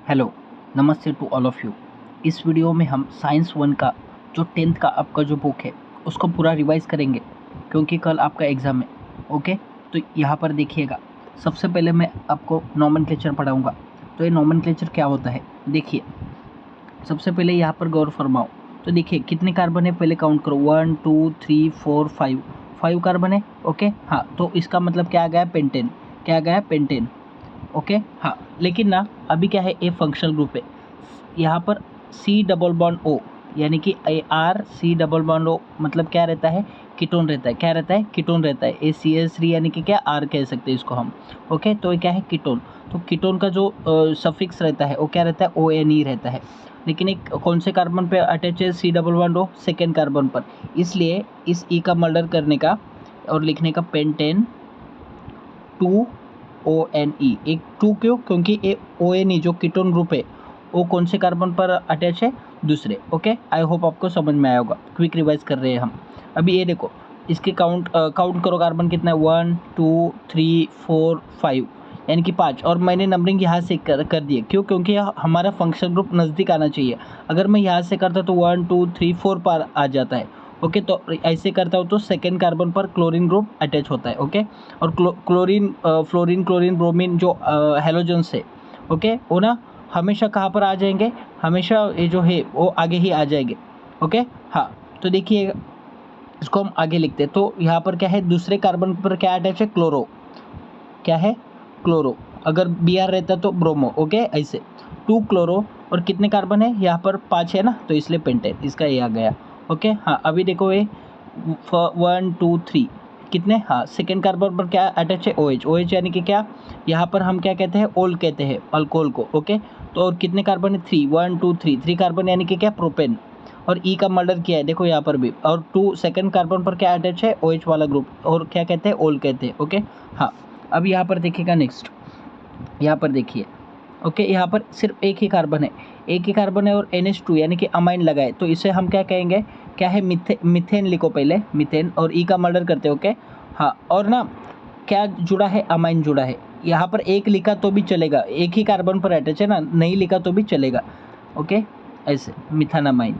Hello, नमस्ते to all of you. इस video में हम साइंस 1 का जो 10th का आपका जो बुक है उसको पूरा रिवाइज़ करेंगे क्योंकि कल आपका एग्ज़ाम है। ओके, तो यहाँ पर देखिएगा, सबसे पहले मैं आपको नोमेनक्लेचर पढ़ाऊँगा। तो ये नोमेनक्लेचर क्या होता है देखिए। सबसे पहले यहाँ पर गौर फरमाओ। तो देखिए कितने कार्बन है पहले काउंट करो, 1 2 3 4 5 5 कार्बन है। ओके, हाँ, तो इसका मतलब क्या आ गया, पेंटेन। क्या आ गया, पेंटेन। ओके, हाँ, लेकिन ना अभी क्या है, ए फंक्शनल ग्रुप है। यहाँ पर सी डबल बॉन्ड ओ, यानी कि A R C double bond O मतलब क्या रहता है, कीटोन रहता है। क्या रहता है, कीटोन रहता है। ACH3 यानी कि क्या, आर कह सकते हैं इसको हम। ओके, तो ये क्या है, कीटोन। तो कीटोन का जो सफिक्स रहता है वो क्या रहता है, ONE रहता है। लेकिन एक कौन से कार्बन पे अटैच है, C double bond O, second carbon पर। इसलिए इस ई का मर्डर करने का और लिखने का पेंटेन 2ONE। एक 2 क्यों, क्योंकि ये ONE जो कीटोन ग्रुप है वो कौन से कार्बन पर अटैच है, दूसरे। ओके, आई होप आपको समझ में आया होगा। क्विक रिवाइज कर रहे हैं हम। अभी ये देखो, इसके काउंट करो, कार्बन कितना है, 1 2 3 4 5, यानी कि 5। और मैंने नंबरिंग यहाँ से कर दिए, क्यों, क्योंकि हमारा फंक्शन ग्रुप नज़दीक आना चाहिए। अगर मैं यहाँ से करता तो 1 2 3 4 पर आ जाता है। ओके, तो ऐसे करता हूँ तो सेकेंड कार्बन पर क्लोरीन ग्रुप अटैच होता है। ओके, और क्लोरीन फ्लोरीन क्लोरीन ब्रोमीन जो हेलोजन्स है, ओके, वो ना हमेशा कहाँ पर आ जाएंगे, हमेशा ये जो है वो आगे ही आ जाएंगे। ओके, हाँ, तो देखिए इसको हम आगे लिखते हैं। तो यहाँ पर क्या है, दूसरे कार्बन पर क्या अटैच है, क्लोरो। क्या है, क्लोरो। अगर Br रहता तो ब्रोमो। ओके, ऐसे 2 क्लोरो। और कितने कार्बन है यहाँ पर, 5 है ना, तो इसलिए पेंटेन, इसका ये आ गया। ओके, हाँ, अभी देखो ये 1 2 3 कितने, हाँ, सेकेंड कार्बन पर क्या अटैच है, OH। OH यानी कि क्या, यहाँ पर हम क्या कहते हैं, ओल कहते हैं अल्कोहल को। ओके, तो और कितने कार्बन है, 3 1 2 3 3 कार्बन यानी कि क्या, प्रोपेन। और ई का मर्डर किया है, देखो यहाँ पर भी। और 2 सेकेंड कार्बन पर क्या अटैच है, OH वाला ग्रुप, और क्या कहते हैं, ओल कहते हैं। ओके, हाँ, अब यहाँ पर देखिएगा नेक्स्ट, यहाँ पर देखिए। ओके, यहाँ पर सिर्फ एक ही कार्बन है, एक ही कार्बन है, और NH2 यानी कि अमाइन लगाए, तो इसे हम क्या कहेंगे, क्या है, मिथेन लिखो पहले, मिथेन। और ई का मर्डर करते हैं। ओके, हाँ, और ना क्या जुड़ा है, अमाइन जुड़ा है। यहाँ पर एक लिखा तो भी चलेगा, एक ही कार्बन पर अटैच है ना, नहीं लिखा तो भी चलेगा। ओके, ऐसे मिथानामाइन,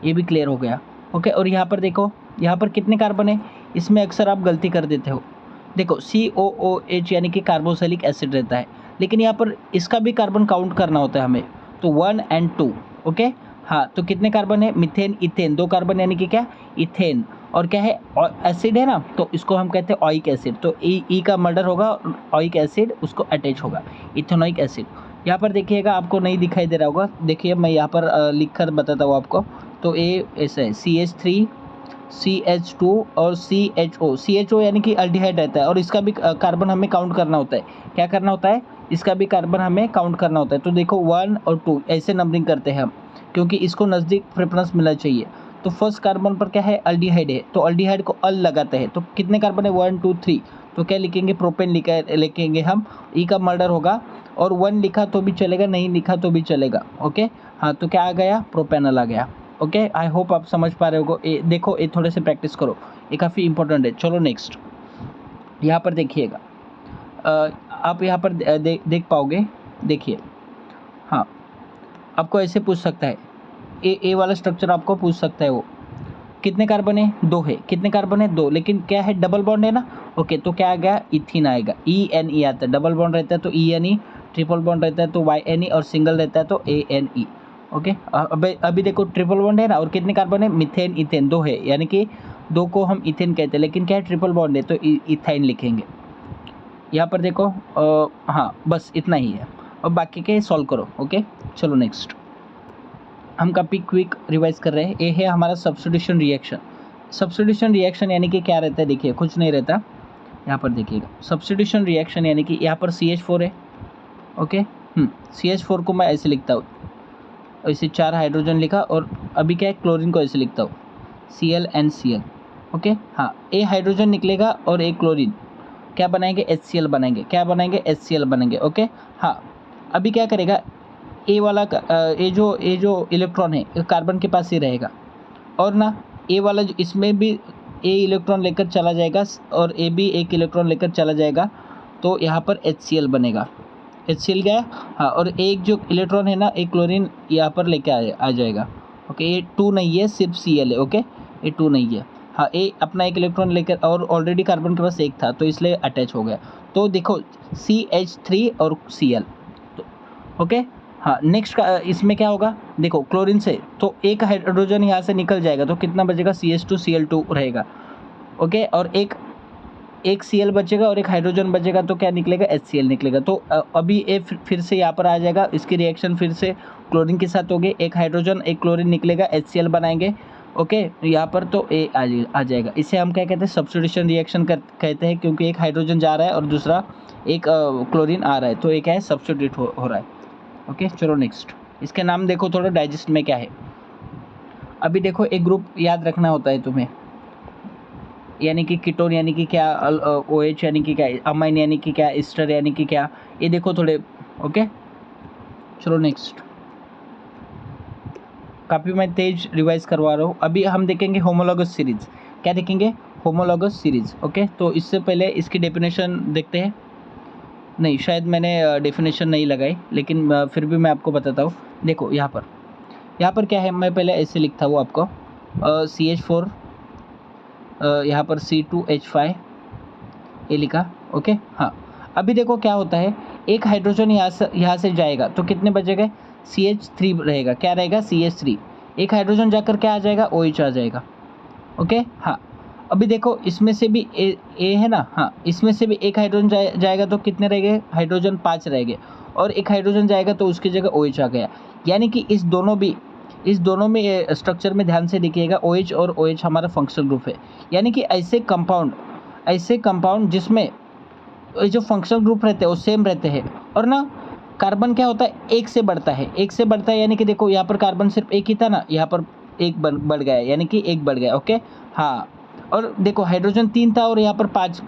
ये भी क्लियर हो गया। ओके, और यहाँ पर देखो, यहाँ पर कितने कार्बन है, इसमें अक्सर आप गलती कर देते हो। देखो COOH यानी कि कार्बोक्सिलिक एसिड रहता है, लेकिन यहाँ पर इसका भी कार्बन काउंट करना होता है हमें, तो 1 और 2। ओके, हाँ, तो कितने कार्बन है, मिथेन इथेन, 2 कार्बन यानी कि क्या, इथेन। और क्या है, एसिड है ना, तो इसको हम कहते हैं ऑइक एसिड। तो ई का मर्डर होगा, ऑइक एसिड उसको अटैच होगा, इथेनोइक एसिड। यहाँ पर देखिएगा, आपको नहीं दिखाई दे रहा होगा, देखिए मैं यहाँ पर लिख कर बताता हूँ आपको। तो ए ऐसा है, CH3 CH2 और CHO यानी कि अल्डिहाइड रहता है, और इसका भी कार्बन हमें काउंट करना होता है। क्या करना होता है, इसका भी कार्बन हमें काउंट करना होता है। तो देखो 1 और 2 ऐसे नंबरिंग करते हैं हम, क्योंकि इसको नज़दीक प्रेफरेंस मिलना चाहिए। तो फर्स्ट कार्बन पर क्या है, अल्डिहाइड है, तो अल्डिहाइड को अल लगाते हैं। तो कितने कार्बन है, 1 2 3, तो क्या लिखेंगे, प्रोपेन लिखेंगे हम। ई का मर्डर होगा, और 1 लिखा तो भी चलेगा, नहीं लिखा तो भी चलेगा। ओके, हाँ, तो क्या आ गया, प्रोपेनल आ गया। ओके, आई होप आप समझ पा रहे हो। देखो, ये थोड़े से प्रैक्टिस करो, ये काफ़ी इंपॉर्टेंट है। चलो नेक्स्ट, यहाँ पर देखिएगा, आप यहाँ पर देख पाओगे, देखिए, हाँ, आपको ऐसे पूछ सकता है, ए वाला स्ट्रक्चर आपको पूछ सकता है। वो कितने कार्बन है, 2 है, कितने कार्बन है, 2, लेकिन क्या है, डबल बॉन्ड है ना। ओके, तो क्या आ गया, इथिन आएगा, ENE आता है। डबल बॉन्ड रहता है तो ENE, ट्रिपल बॉन्ड रहता है तो YNE, और सिंगल रहता है तो ANE। ओके, अभी देखो, ट्रिपल बॉन्ड है ना, और कितने कार्बन है, मिथेन इथेन, 2 है, यानी कि 2 को हम इथेन कहते हैं, लेकिन क्या है, ट्रिपल बॉन्ड है तो इथाइन लिखेंगे। यहाँ पर देखो, हाँ, बस इतना ही है, और बाकी के सॉल्व करो। ओके, चलो नेक्स्ट, हम काफ़ी क्विक रिवाइज कर रहे हैं। ये है हमारा सब्स्टिट्यूशन रिएक्शन। सब्स्टिट्यूशन रिएक्शन यानी कि क्या रहता है, देखिए, कुछ नहीं रहता। यहाँ पर देखिएगा, सब्स्टिट्यूशन रिएक्शन यानी कि यहाँ पर CH4 है। ओके, CH4 को मैं ऐसे लिखता हूँ, ऐसे 4 हाइड्रोजन लिखा, और अभी क्या है, क्लोरीन को ऐसे लिखता हूँ, ClNCl। ओके, हाँ, ए हाइड्रोजन निकलेगा और एक क्लोरीन, क्या बनाएंगे, HCl बनाएंगे। क्या बनाएंगे, HCl बनेंगे। ओके, हाँ, अभी क्या करेगा, ए वाला ये जो इलेक्ट्रॉन है कार्बन के पास ही रहेगा, और ना ए वाला इसमें भी ए इलेक्ट्रॉन लेकर चला जाएगा, और ए भी एक इलेक्ट्रॉन लेकर चला जाएगा, तो यहाँ पर HCl बनेगा। HCl गया, हाँ, और एक जो इलेक्ट्रॉन है ना, एक क्लोरीन यहाँ पर लेके आ जाएगा। ओके, ये 2 नहीं है, सिर्फ Cl है। ओके, ये 2 नहीं है, हाँ, ये अपना एक इलेक्ट्रॉन लेकर, और ऑलरेडी कार्बन के पास एक था तो इसलिए अटैच हो गया। तो देखो CH3 और Cl, तो ओके, हाँ। नेक्स्ट का इसमें क्या होगा, देखो क्लोरीन से तो एक हाइड्रोजन यहाँ से निकल जाएगा, तो कितना बचेगा, CH2Cl2 रहेगा। ओके, और एक Cl बचेगा और एक हाइड्रोजन बचेगा, तो क्या निकलेगा, HCl निकलेगा। तो अभी ये फिर से यहाँ पर आ जाएगा, इसकी रिएक्शन फिर से क्लोरीन के साथ होगी, एक हाइड्रोजन एक क्लोरीन निकलेगा, HCl बनाएंगे। ओके, यहाँ पर तो ए आ जाएगा। इसे हम क्या कहते हैं, सब्स्टिट्यूशन रिएक्शन कहते हैं, क्योंकि एक हाइड्रोजन जा रहा है और दूसरा एक क्लोरीन आ रहा है, तो ये क्या है, सब्स्टिट्यूट हो रहा है। ओके, चलो नेक्स्ट, इसके नाम देखो थोड़ा डाइजेस्ट में क्या है। अभी देखो एक ग्रुप याद रखना होता है तुम्हें, यानी कि कीटोन यानी कि क्या, OH यानी कि क्या, अमाइन यानी कि क्या, एस्टर यानी कि क्या, ये देखो थोड़े। ओके, चलो नेक्स्ट, काफ़ी मैं तेज रिवाइज करवा रहा हूँ। अभी हम देखेंगे होमोलॉगस सीरीज। क्या देखेंगे, होमोलॉगस सीरीज। ओके, तो इससे पहले इसकी डेफिनेशन देखते हैं। नहीं, शायद मैंने डेफिनेशन नहीं लगाई, लेकिन फिर भी मैं आपको बताता हूँ। देखो यहाँ पर क्या है, मैं पहले ऐसे लिखता हूँ आपको, CH4, यहाँ पर C2H5 ये लिखा। ओके, हाँ। अभी देखो क्या होता है, एक हाइड्रोजन यहाँ से जाएगा तो कितने बचेंगे, CH3 रहेगा। क्या रहेगा, CH3। एक हाइड्रोजन जाकर क्या आ जाएगा, OH आ जाएगा। ओके, हाँ। अभी देखो इसमें से भी ए है ना, हाँ, इसमें से भी एक हाइड्रोजन जाएगा तो कितने रह गए, हाइड्रोजन 5 रह गए, और एक हाइड्रोजन जाएगा तो उसकी जगह OH आ गया। यानी कि इस दोनों में स्ट्रक्चर में ध्यान से देखिएगा, OH और OH हमारा फंक्शनल ग्रुप है। यानी कि ऐसे कंपाउंड जिसमें जो फंक्शनल ग्रुप रहते हैं वो सेम रहते हैं, और ना कार्बन क्या होता है, एक से बढ़ता है। यानी कि देखो यहाँ पर कार्बन सिर्फ एक ही था ना, यहाँ पर एक बढ़ गया, यानी कि एक बढ़ गया। ओके, हाँ। और देखो हाइड्रोजन 3 था और यहाँ पर 5,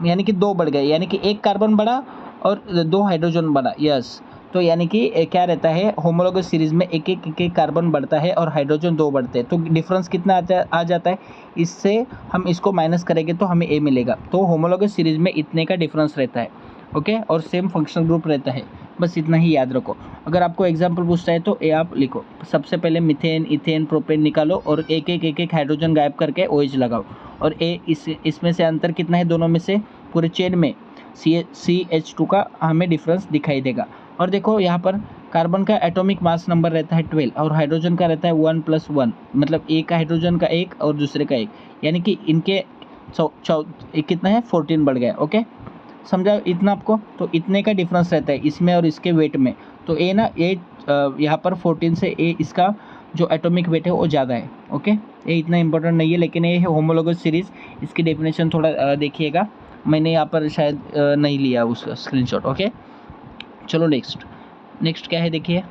यानी कि 2 बढ़ गए, यानी कि एक कार्बन बढ़ा और 2 हाइड्रोजन बढ़ा। यस, तो यानी कि क्या रहता है, होमोलॉगस सीरीज में एक कार्बन बढ़ता है और हाइड्रोजन 2 बढ़ते हैं। तो डिफरेंस कितना आ जाता है, इससे हम इसको माइनस करेंगे तो हमें A मिलेगा। तो होमोलॉगस सीरीज में इतने का डिफरेंस रहता है। ओके, और सेम फंक्शनल ग्रुप रहता है, बस इतना ही याद रखो। अगर आपको एग्जाम्पल पूछता है तो ए आप लिखो। सबसे पहले मीथेन, इथेन, प्रोपेन निकालो और एक हाइड्रोजन गायब करके OH लगाओ, और इसमें से अंतर कितना है दोनों में से, पूरे चेन में CH2 का हमें डिफरेंस दिखाई देगा। और देखो यहाँ पर कार्बन का एटॉमिक मास नंबर रहता है 12 और हाइड्रोजन का रहता है 1 + 1, मतलब एक हाइड्रोजन का 1 और दूसरे का 1, यानी कि इनके कितना है, 14 बढ़ गया। ओके, समझा इतना आपको। तो इतने का डिफरेंस रहता है इसमें और इसके वेट में। तो ए ना, ए यहाँ पर 14 से ए इसका जो एटॉमिक वेट है वो ज़्यादा है। ओके, ये इतना इंपॉर्टेंट नहीं है, लेकिन ये है होमोलॉगस सीरीज़। इसकी डेफिनेशन थोड़ा देखिएगा, मैंने यहाँ पर शायद नहीं लिया उसका स्क्रीनशॉट। ओके, चलो नेक्स्ट क्या है देखिए।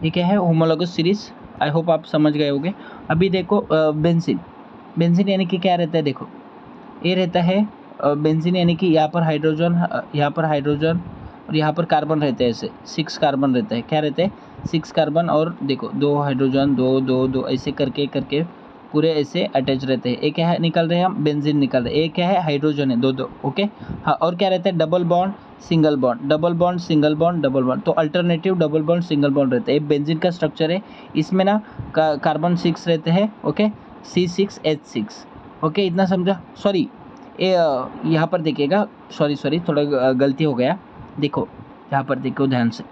ये क्या है, होमोलॉगस सीरीज़। आई होप आप समझ गए होंगे। अभी देखो बेंजीन यानी कि क्या रहता है, देखो ये रहता है बेंजीन, यानी कि यहाँ पर हाइड्रोजन और यहाँ पर कार्बन रहते हैं, ऐसे 6 कार्बन रहता है। क्या रहते हैं, 6 कार्बन, और देखो 2 हाइड्रोजन, 2 ऐसे करके पूरे ऐसे अटैच रहते हैं। एक क्या है, निकल रहे हैं हम, बेंजीन निकल रहे हैं। एक क्या है, हाइड्रोजन है, 2। ओके, हाँ। और क्या रहता है, double bond single bond, double bond single bond, double bond, तो alternative double bond single bond रहता है। ये बेंजीन का स्ट्रक्चर है। इसमें ना कार्बन 6 रहते हैं। Okay, C6H6। ओके, इतना समझा। सॉरी, यहाँ पर देखिएगा, सॉरी थोड़ा गलती हो गया। देखो यहाँ पर देखो ध्यान से,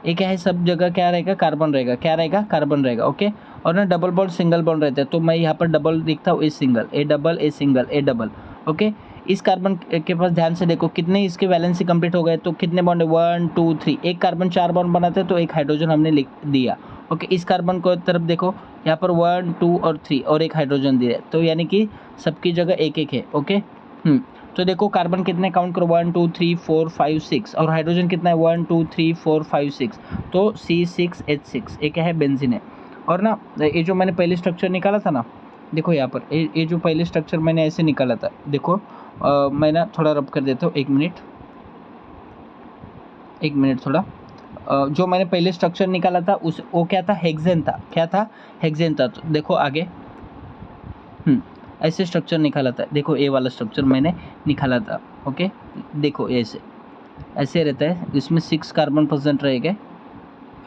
ये क्या है, सब जगह क्या रहेगा, कार्बन रहेगा। क्या रहेगा, कार्बन रहेगा। ओके, और ना डबल बॉन्ड सिंगल बॉन्ड रहता है, तो मैं यहाँ पर डबल लिखता हूँ, a single, A double, a single, A double. Okay, इस कार्बन के पास ध्यान से देखो कितने इसके वैलेंसी कंप्लीट हो गए, तो कितने बॉन्ड है, 1 2 3। एक कार्बन 4 बॉन्ड बनाते हैं, तो एक हाइड्रोजन हमने लिख दिया। ओके, इस कार्बन को तरफ देखो, यहाँ पर 1 2 और 3 और एक हाइड्रोजन दिया, तो यानी कि सबकी जगह एक है। ओके, तो देखो कार्बन कितने काउंट करो, 1 2 3 4 5 6, और हाइड्रोजन कितना है, 1 2 3 4 5 6, तो C6H6 एक है, बेंजीन है। और ना ये जो मैंने पहले स्ट्रक्चर निकाला था ना, देखो यहाँ पर ये जो पहले स्ट्रक्चर मैंने ऐसे निकाला था, देखो मैं ना थोड़ा रब कर देता हूँ, एक मिनट थोड़ा। जो मैंने पहले स्ट्रक्चर निकाला था वो क्या था, हेक्सेन था। क्या था, हेक्सेन था। तो देखो आगे ऐसे स्ट्रक्चर निकाला था, देखो ए वाला स्ट्रक्चर मैंने निकाला था। ओके, देखो ऐसे, ऐसे रहता है, इसमें 6 कार्बन प्रेजेंट रहेंगे।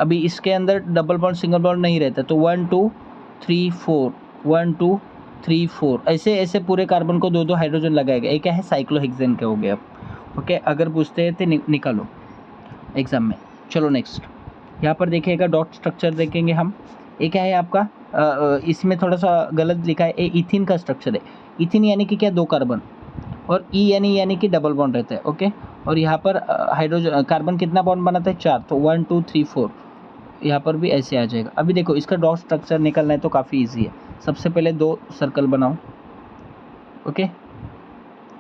अभी इसके अंदर डबल बॉन्ड सिंगल बॉन्ड नहीं रहता, तो 1 2 3 4 1 2 3 4 ऐसे ऐसे पूरे कार्बन को 2 2 हाइड्रोजन लगाएगा। ये क्या है, साइक्लोहेक्सेन के हो गए अब। ओके, अगर पूछते हैं तो निकालो एग्जाम में। चलो नेक्स्ट, यहाँ पर देखिएगा डॉट स्ट्रक्चर देखेंगे हम। ये क्या है आपका, इसमें थोड़ा सा गलत लिखा है, ये इथिन का स्ट्रक्चर है। इथिन यानी कि क्या, 2 कार्बन, और ई यानी कि डबल बॉन्ड रहता है। ओके, और यहाँ पर हाइड्रोजन कार्बन कितना बॉन्ड बनाता है, 4, तो 1 2 3 4 यहाँ पर भी ऐसे आ जाएगा। अभी देखो इसका डॉट स्ट्रक्चर निकलना है तो काफ़ी इजी है। सबसे पहले 2 सर्कल बनाओ। ओके,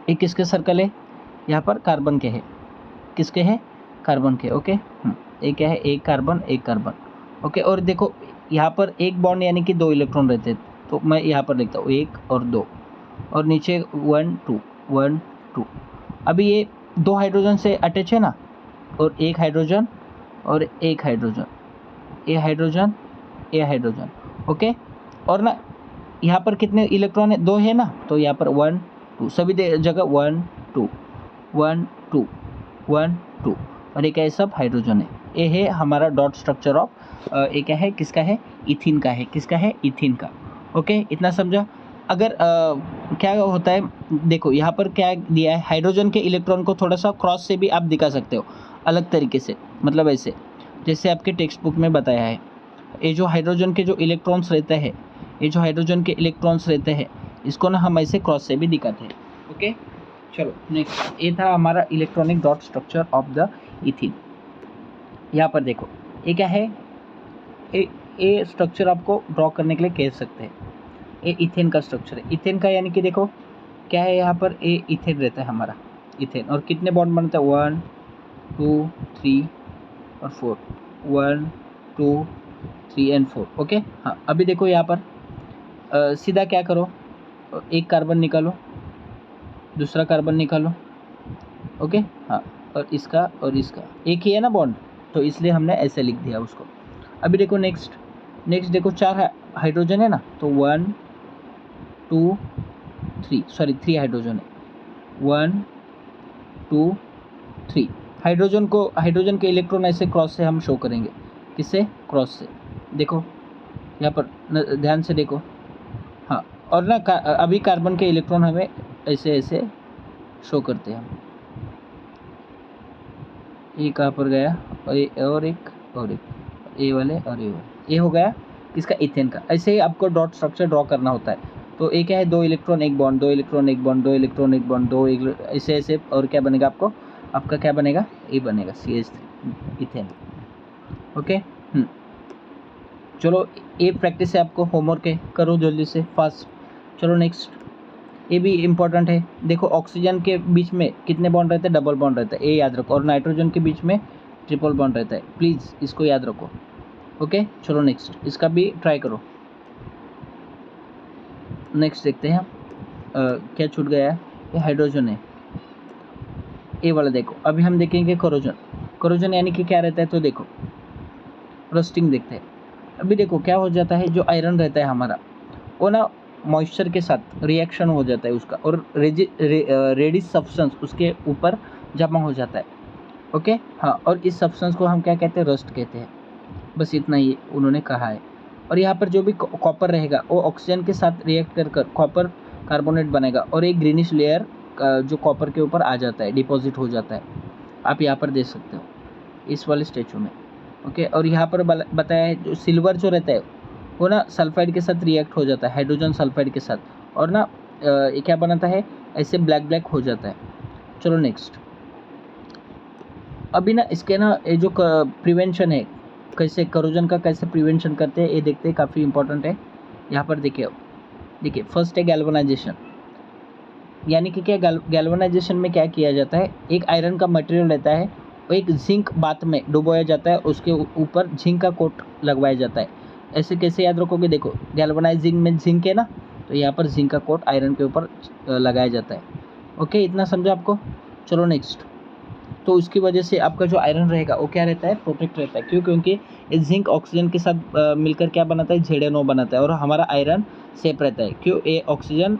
एक किसके सर्कल है, यहाँ पर कार्बन के है, किसके है, कार्बन के। ओके, एक क्या है, एक कार्बन। ओके, और देखो यहाँ पर एक बॉन्ड यानी कि 2 इलेक्ट्रॉन रहते हैं, तो मैं यहाँ पर लिखता हूँ 1 और 2, और नीचे 1 2 1 2। अभी ये 2 हाइड्रोजन से अटैच है ना, और एक हाइड्रोजन और एक हाइड्रोजन, ये हाइड्रोजन। ओके, और ना यहाँ पर कितने इलेक्ट्रॉन है, 2 है ना, तो यहाँ पर 1 2 सभी जगह 1 2 1 2 1 2, और एक है सब हाइड्रोजन है। ये है हमारा डॉट स्ट्रक्चर ऑफ, ये क्या है, किसका है, इथिन का है। किसका है, इथिन का। ओके, इतना समझा। अगर क्या होता है, देखो यहाँ पर क्या दिया है, हाइड्रोजन के इलेक्ट्रॉन को थोड़ा सा क्रॉस से भी आप दिखा सकते हो अलग तरीके से, मतलब ऐसे जैसे आपके टेक्स्ट बुक में बताया है। ये जो हाइड्रोजन के जो इलेक्ट्रॉन्स रहते हैं, इसको ना हम ऐसे क्रॉस से भी दिखाते हैं। ओके, चलो नेक्स्ट, ये था हमारा electronic dot structure of the इथिन। यहाँ पर देखो ये क्या है, ये स्ट्रक्चर आपको ड्रॉ करने के लिए कह सकते हैं। ये इथेन का स्ट्रक्चर है। इथेन का यानी कि देखो क्या है, यहाँ पर ये इथेन रहता है हमारा, इथेन, और कितने बॉन्ड बनते हैं, 1 2 3 और 4, 1 2 3 एंड 4। ओके, हाँ, अभी देखो यहाँ पर सीधा क्या करो, एक कार्बन निकालो, दूसरा कार्बन निकालो। ओके, हाँ, और इसका एक ही है ना बॉन्ड, तो इसलिए हमने ऐसे लिख दिया उसको। अभी देखो नेक्स्ट देखो 4 हाइड्रोजन है ना, तो 1 2 3 हाइड्रोजन है, 1 2 3। हाइड्रोजन के इलेक्ट्रॉन ऐसे क्रॉस से हम शो करेंगे, किससे, क्रॉस से। देखो यहाँ पर ध्यान से देखो, हाँ, और ना अभी कार्बन के इलेक्ट्रॉन हमें ऐसे शो करते हैं। ये कहाँ पर गया, और एक ए वाले और ये हो गया किसका, इथेन का। ऐसे ही आपको डॉट स्ट्रक्चर ड्रॉ करना होता है। तो ये क्या है, 2 इलेक्ट्रॉन एक बॉन्ड, 2 इलेक्ट्रॉन एक बॉन्ड, 2 इलेक्ट्रॉन एक बॉन्ड, 2 ऐसे, और क्या बनेगा आपका क्या बनेगा, ये बनेगा CH3 इथेन। ओके, चलो ये प्रैक्टिस है, आपको होमवर्क है, करो जल्दी से फास्ट। चलो नेक्स्ट, ये भी इम्पोर्टेंट है। देखो ऑक्सीजन के बीच में कितने बॉन्ड रहते हैं, डबल बॉन्ड रहता है, ये याद रखो, और नाइट्रोजन के बीच में ट्रिपल बॉन्ड रहता है, प्लीज़ इसको याद रखो। ओके, चलो नेक्स्ट, इसका भी ट्राई करो। नेक्स्ट देखते हैं क्या छूट गया है, ये हाइड्रोजन है, ये वाला देखो। अभी हम देखेंगे कोरोजन यानी कि क्या रहता है, तो देखो रस्टिंग देखते हैं। अभी देखो क्या हो जाता है, जो आयरन रहता है हमारा, वो ना मॉइस्चर के साथ रिएक्शन हो जाता है उसका, और रेडिश सब्सटेंस उसके ऊपर जमा हो जाता है। ओके, हाँ, और इस सब्सटेंस को हम क्या कहते हैं, रस्ट कहते हैं। बस इतना ही उन्होंने कहा है। और यहाँ पर जो भी कॉपर रहेगा वो ऑक्सीजन के साथ रिएक्ट कर कॉपर कार्बोनेट बनेगा, और एक ग्रीनिश लेयर जो कॉपर के ऊपर आ जाता है, डिपॉजिट हो जाता है। आप यहाँ पर देख सकते हो इस वाले स्टेचू में। ओके, और यहाँ पर बताया है जो सिल्वर जो रहता है वो ना सल्फाइड के साथ रिएक्ट हो जाता है, हाइड्रोजन सल्फाइड के साथ, और ना ये क्या बनाता है, ऐसे ब्लैक हो जाता है। चलो नेक्स्ट, अभी ना इसके ना ये जो प्रिवेंशन है, कैसे कोरोजन का कैसे प्रिवेंशन करते हैं ये देखते हैं, काफ़ी इंपॉर्टेंट है। यहाँ पर देखिए फर्स्ट है गैल्वेनाइजेशन, यानी कि क्या गैल्वेनाइजेशन में क्या किया जाता है, एक आयरन का मटेरियल रहता है, वो एक जिंक बात में डुबोया जाता है, उसके ऊपर जिंक का कोट लगवाया जाता है। ऐसे कैसे याद रखोगे, देखो गैल्वेनाइजिंग में जिंक है ना, तो यहाँ पर जिंक का कोट आयरन के ऊपर लगाया जाता है। ओके, इतना समझो आपको। चलो नेक्स्ट, तो उसकी वजह से आपका जो आयरन रहेगा वो क्या रहता है, प्रोटेक्ट रहता है। क्यों, क्योंकि ये जिंक ऑक्सीजन के साथ मिलकर क्या बनाता है, ZNO बनाता है, और हमारा आयरन सेफ रहता है। क्यों, ये ऑक्सीजन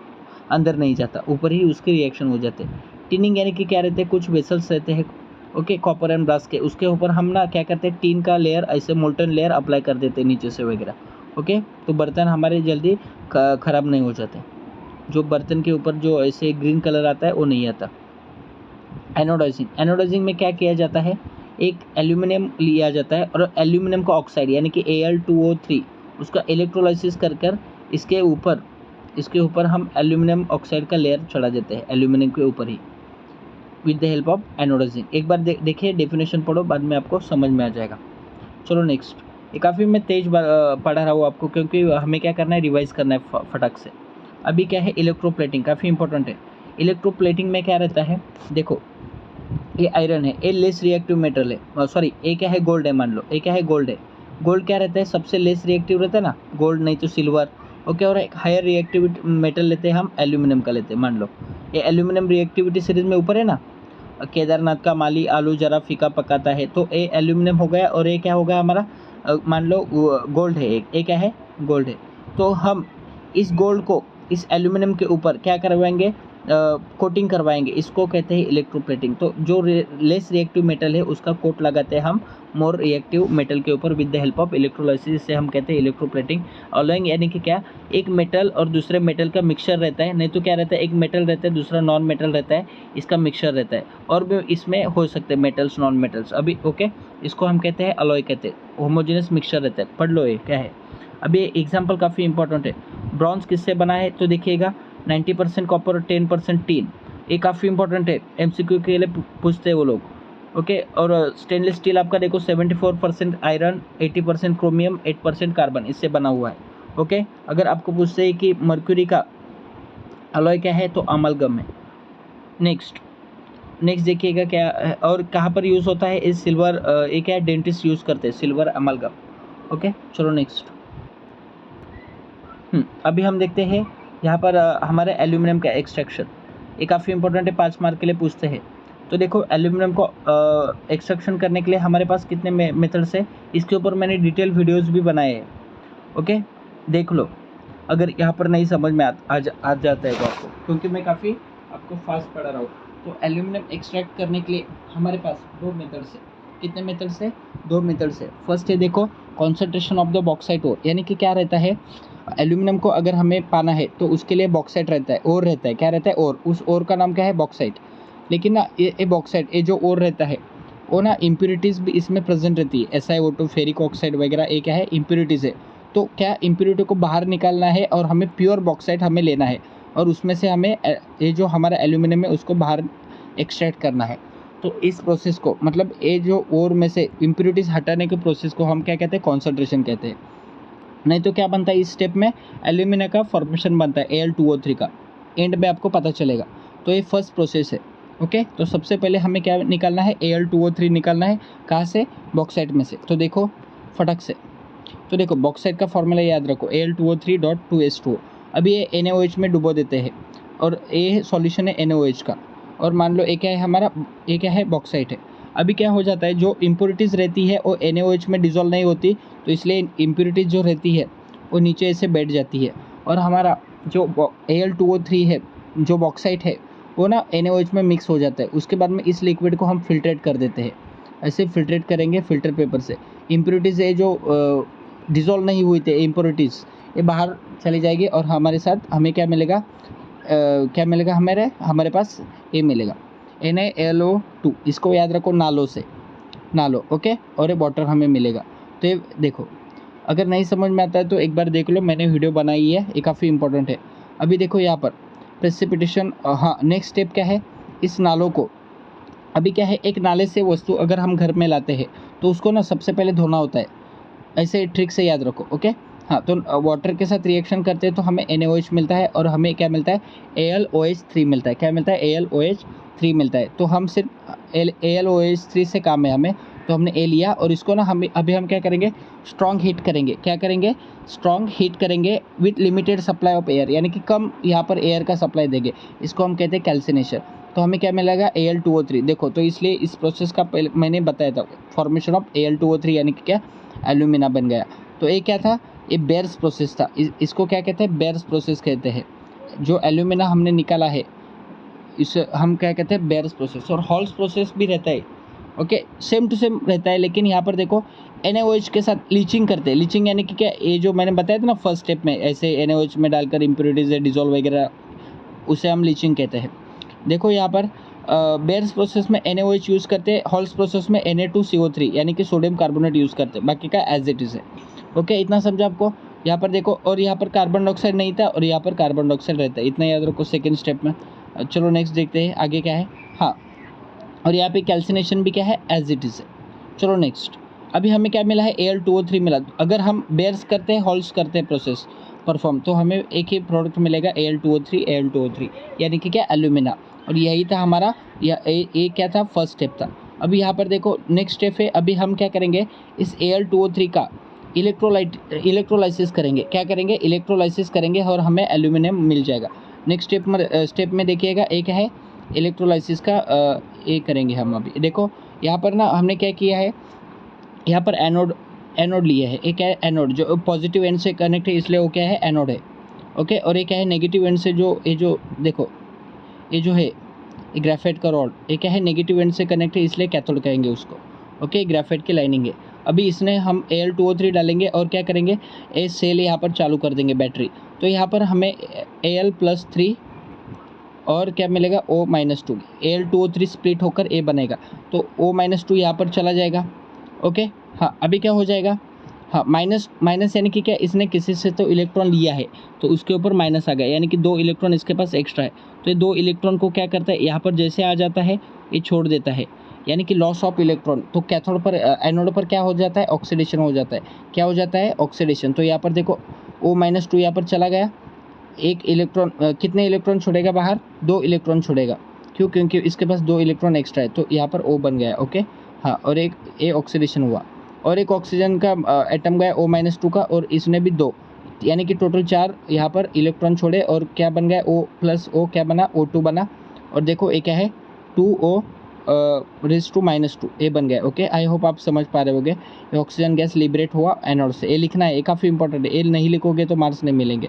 अंदर नहीं जाता, ऊपर ही उसके रिएक्शन हो जाते हैं। टिनिंग यानी कि क्या रहते हैं, कुछ वेसल्स रहते हैं ओके, कॉपर एंड ब्रास के, उसके ऊपर हम ना क्या करते हैं, टीन का लेयर, ऐसे मोल्टन लेयर अप्लाई कर देते हैं नीचे से वगैरह। ओके, तो बर्तन हमारे जल्दी ख़राब नहीं हो जाते। जो बर्तन के ऊपर जो ऐसे ग्रीन कलर आता है वो नहीं आता। एनोडाइजिंग, एनोडाइजिंग में क्या किया जाता है, एक एल्यूमिनियम लिया जाता है और एल्यूमिनियम का ऑक्साइड यानी कि Al2O3 उसका इलेक्ट्रोलाइसिस कर कर इसके ऊपर हम एल्यूमिनियम ऑक्साइड का लेयर चढ़ा देते हैं एल्यूमिनियम के ऊपर ही, with the help of anodizing. एक बार देखिए, डेफिनेशन पढ़ो, बाद में आपको समझ में आ जाएगा। चलो नेक्स्ट, ये काफ़ी मैं तेज पढ़ा रहा हूँ आपको, क्योंकि हमें क्या करना है, रिवाइज करना है फटाक से। अभी क्या है, इलेक्ट्रोप्लेटिंग काफ़ी इंपॉर्टेंट है। इलेक्ट्रोप्लेटिंग में क्या रहता है, देखो ये आयरन है, ये लेस रिएक्टिव मेटल है, सॉरी ये क्या है, गोल्ड है, मान लो ये क्या है, गोल्ड है। गोल्ड क्या रहता है, सबसे लेस रिएक्टिव रहता है ना, गोल्ड नहीं तो सिल्वर। ओके, और एक हायर रिएक्टिविटी मेटल लेते हैं हम, एल्यूमिनियम का लेते हैं। मान लो ये एल्यूमिनियम रिएक्टिविटी सीरीज में ऊपर है ना, केदारनाथ का माली आलू जरा फीका पकाता है, तो ये एल्यूमिनियम हो गया, और ये क्या हो गया हमारा, मान लो गोल्ड है, ये क्या है, गोल्ड है। तो हम इस गोल्ड को इस एल्यूमिनियम के ऊपर क्या करवाएंगे, कोटिंग करवाएंगे, इसको कहते हैं इलेक्ट्रोप्लेटिंग। तो जो लेस रिएक्टिव मेटल है उसका कोट लगाते हैं हम मोर रिएक्टिव मेटल के ऊपर with the help of electrolysis, से हम कहते हैं इलेक्ट्रोप्लेटिंग। अलोइंग यानी कि क्या, एक मेटल और दूसरे मेटल का मिक्सचर रहता है, नहीं तो क्या रहता है, एक मेटल रहता है दूसरा नॉन मेटल रहता है, इसका मिक्सचर रहता है, और भी इसमें हो सकते हैं मेटल्स नॉन मेटल्स। अभी ओके, इसको हम कहते हैं अलॉय, कहते हैं होमोजेनस मिक्सचर रहता है। पढ़ लो ये क्या है। अभी एग्जाम्पल काफ़ी इंपॉर्टेंट है, ब्रॉन्ज किससे बना है, तो देखिएगा 90% कॉपर और 10% टीन, ये काफ़ी इंपॉर्टेंट है, एमसीक्यू के लिए पूछते हैं वो लोग। ओके, और स्टेनलेस स्टील आपका देखो 74% आयरन, 80% क्रोमियम, 8% कार्बन, इससे बना हुआ है। ओके, अगर आपको पूछते हैं कि मर्क्यूरी का अलॉय क्या है, तो अमलगम है। नेक्स्ट देखिएगा क्या है, और कहाँ पर यूज़ होता है, इस सिल्वर, ये क्या है, डेंटिस्ट यूज़ करते हैं सिल्वर अमलगम। ओके, चलो नेक्स्ट। अभी हम देखते हैं यहाँ पर हमारे एल्यूमिनियम का एक्सट्रैक्शन, ये काफ़ी इंपॉर्टेंट है, 5 मार्क के लिए पूछते हैं। तो देखो एल्यूमिनियम को एक्सट्रैक्शन करने के लिए हमारे पास कितने मेथड्स है, इसके ऊपर मैंने डिटेल वीडियोस भी बनाए हैं। ओके, देख लो, अगर यहाँ पर नहीं समझ में आ जाता है तो आपको, क्योंकि मैं काफ़ी आपको फास्ट पढ़ा रहा हूँ। तो एल्यूमिनियम एक्सट्रैक्ट करने के लिए हमारे पास 2 मेथड्स है। कितने मेथड्स है, 2 मेथड्स है। फर्स्ट है देखो, concentration of the bauxite ore, यानी कि क्या रहता है, एल्यूमिनियम को अगर हमें पाना है तो उसके लिए बॉक्साइट रहता है, ओर रहता है, क्या रहता है, ओर, उस ओर का नाम क्या है, बॉक्साइट। लेकिन ना ये बॉक्साइट, ये जो ओर रहता है वो ना इम्प्योरिटीज़ भी इसमें प्रेजेंट रहती है, SiO2 फेरिक ऑक्साइड वगैरह, ये क्या है, इम्प्योरिटीज़ है। तो क्या इम्प्योरिटी को बाहर निकालना है और हमें प्योर बॉक्साइट हमें लेना है, और उसमें से हमें ये जो हमारा एल्यूमिनियम है उसको बाहर एक्सट्रैक्ट करना है। तो इस प्रोसेस को, मतलब ये जो ओर में से इम्प्योरिटीज़ हटाने के प्रोसेस को हम क्या कहते हैं, कॉन्सेंट्रेशन कहते हैं। नहीं तो क्या बनता है, इस स्टेप में एल्यूमिना का फॉर्मेशन बनता है Al2O3 का, एंड में आपको पता चलेगा। तो ये फर्स्ट प्रोसेस है। ओके, तो सबसे पहले हमें क्या निकालना है, Al2O3 निकालना है, कहाँ से, बॉक्साइट में से। तो देखो फटक से, तो देखो बॉक्साइट का फॉर्मूला याद रखो, Al2O3.2H2O। अभी ये NaOH में डुबो देते हैं, और ये सॉल्यूशन है NaOH का, और मान लो ये क्या है हमारा, ये क्या है, बॉक्साइट है। अभी क्या हो जाता है, जो इम्प्योरिटीज़ रहती है वो NaOH में डिज़ोल्व नहीं होती, तो इसलिए इम्प्योरिटीज़ जो रहती है वो नीचे ऐसे बैठ जाती है, और हमारा जो Al2O3 है, जो बॉक्साइट है, वो ना NaOH में मिक्स हो जाता है। उसके बाद में इस लिक्विड को हम फिल्ट्रेट कर देते हैं, ऐसे फिल्ट्रेट करेंगे फिल्टर पेपर से। इम्प्योरिटीज़ ये जो डिज़ोल्व नहीं हुई थी इम्प्योरिटीज़, ये बाहर चली जाएगी, और हमारे साथ हमें क्या मिलेगा, क्या मिलेगा, हमारे पास ये मिलेगा NaLO2, इसको याद रखो, नालो। ओके, और ये वाटर हमें मिलेगा। तो ये देखो, अगर नहीं समझ में आता है तो एक बार देख लो, मैंने वीडियो बनाई है, ये काफ़ी इंपॉर्टेंट है। अभी देखो यहाँ पर प्रेसिपिटेशन, हाँ नेक्स्ट स्टेप क्या है, इस नालों को, अभी क्या है, एक नाले से वस्तु अगर हम घर में लाते हैं तो उसको ना सबसे पहले धोना होता है, ऐसे ट्रिक से याद रखो। ओके, हाँ, तो वाटर के साथ रिएक्शन करते हैं तो हमें NaOH मिलता है, और हमें क्या मिलता है, AlOH3 मिलता है। क्या मिलता है, AlOH3 मिलता है। तो हम सिर्फ AlOH3 से काम है हमें, तो हमने A लिया, और इसको ना अभी हम क्या करेंगे, स्ट्रॉन्ग हीट करेंगे। क्या करेंगे, स्ट्रॉन्ग हीट करेंगे with limited supply of air, यानी कि कम यहाँ पर एयर का सप्लाई देंगे, इसको हम कहते हैं कैल्सिनेशन। तो हमें क्या मिलेगा, Al2O3। देखो, तो इसलिए इस प्रोसेस का पहले मैंने बताया था, फॉर्मेशन ऑफ Al2O3 यानी कि क्या, एल्यूमिना बन गया। तो ये क्या था, ये बेयर्स प्रोसेस था। इसको क्या कहते हैं, बेयर्स प्रोसेस कहते हैं। जो एल्यूमिना हमने निकाला है, इस हम क्या कहते हैं, बेयर्स प्रोसेस। और हॉल्स प्रोसेस भी रहता है, ओके, सेम टू सेम रहता है, लेकिन यहाँ पर देखो NaOH के साथ लीचिंग करते हैं। लीचिंग यानी कि क्या, ये जो मैंने बताया था ना फर्स्ट स्टेप में, ऐसे NaOH में डालकर इम्प्योरिटीज डिजोल्व वगैरह, उसे हम लीचिंग कहते हैं। देखो यहाँ पर बेयर्स प्रोसेस में NaOH यूज़ करते हैं, हॉल्स प्रोसेस में Na2CO3 यानी कि सोडियम कार्बोनेट यूज़ करते हैं, बाकी का एज इट इज़ है। ओके, इतना समझा आपको। यहाँ पर देखो, और यहाँ पर कार्बन डाइऑक्साइड नहीं था और यहाँ पर कार्बन डाइऑक्साइड रहता है, इतना याद रखो सेकेंड स्टेप में। चलो नेक्स्ट देखते हैं आगे क्या है। हाँ, और यहाँ पे कैल्सिनेशन भी क्या है, एज इट इज़ है। चलो नेक्स्ट, अभी हमें क्या मिला है, Al2O3 मिला। अगर हम बेयर्स करते हैं, हॉल्स करते हैं प्रोसेस परफॉर्म, तो हमें एक ही प्रोडक्ट मिलेगा Al2O3 यानी कि क्या, एल्यूमिना। और यही था हमारा, या ये क्या था, फर्स्ट स्टेप था। अभी यहाँ पर देखो नेक्स्ट स्टेप है, अभी हम क्या करेंगे, इस Al2O3 का इलेक्ट्रोलाइसिस करेंगे। क्या करेंगे, इलेक्ट्रोलाइसिस करेंगे और हमें एल्यूमिनियम मिल जाएगा। नेक्स्ट स्टेप में देखिएगा, एक है इलेक्ट्रोलाइसिस का, ये करेंगे हम। अभी देखो यहाँ पर ना हमने क्या किया है, यहाँ पर एनोड लिया है। एक है एनोड जो पॉजिटिव एंड से कनेक्ट है, इसलिए वो क्या है, एनोड है। ओके, और एक है नेगेटिव एंड से, जो ये जो देखो ये जो है ग्रेफाइट का रॉड, ये क्या है, नेगेटिव एंड से कनेक्ट है, इसलिए कैथोड कहेंगे उसको। ओके, ग्रेफाइट की लाइनिंग है। अभी इसने हम Al2O3 डालेंगे और क्या करेंगे, ए सेल यहाँ पर चालू कर देंगे बैटरी। तो यहाँ पर हमें Al+3 और क्या मिलेगा, O-2। Al2O3 स्प्लिट होकर A बनेगा, तो O-2 यहाँ पर चला जाएगा। ओके, हाँ, अभी क्या हो जाएगा, हाँ, माइनस यानी कि क्या, इसने किसी से तो इलेक्ट्रॉन लिया है, तो उसके ऊपर माइनस आ गया, यानी कि 2 इलेक्ट्रॉन इसके पास एक्स्ट्रा है। तो ये 2 इलेक्ट्रॉन को क्या करता है, यहाँ पर जैसे आ जाता है ये छोड़ देता है, यानी कि लॉस ऑफ इलेक्ट्रॉन। तो कैथोड पर, एनोड पर क्या हो जाता है, ऑक्सीडेशन हो जाता है। क्या हो जाता है, ऑक्सीडेशन। तो यहाँ पर देखो O-2 यहाँ पर चला गया, एक इलेक्ट्रॉन, कितने इलेक्ट्रॉन छोड़ेगा बाहर, 2 इलेक्ट्रॉन छोड़ेगा। क्यों, क्योंकि इसके पास 2 इलेक्ट्रॉन एक्स्ट्रा है, तो यहाँ पर O बन गया। ओके, हाँ, और एक ए ऑक्सीडेशन हुआ, और एक ऑक्सीजन का एटम गया O-2 का, और इसने भी 2, यानी कि टोटल 4 यहाँ पर इलेक्ट्रॉन छोड़े, और क्या बन गया, O+O क्या बना, O2 बना। और देखो ये क्या है, 2O रेज़ टू -2 ए बन गया। ओके, आई होप आप समझ पा रहे होगे। ये ऑक्सीजन गैस लिबरेट हुआ एनोड से, ये लिखना है, ये काफ़ी इंपॉर्टेंट है, ये नहीं लिखोगे तो मार्क्स नहीं मिलेंगे।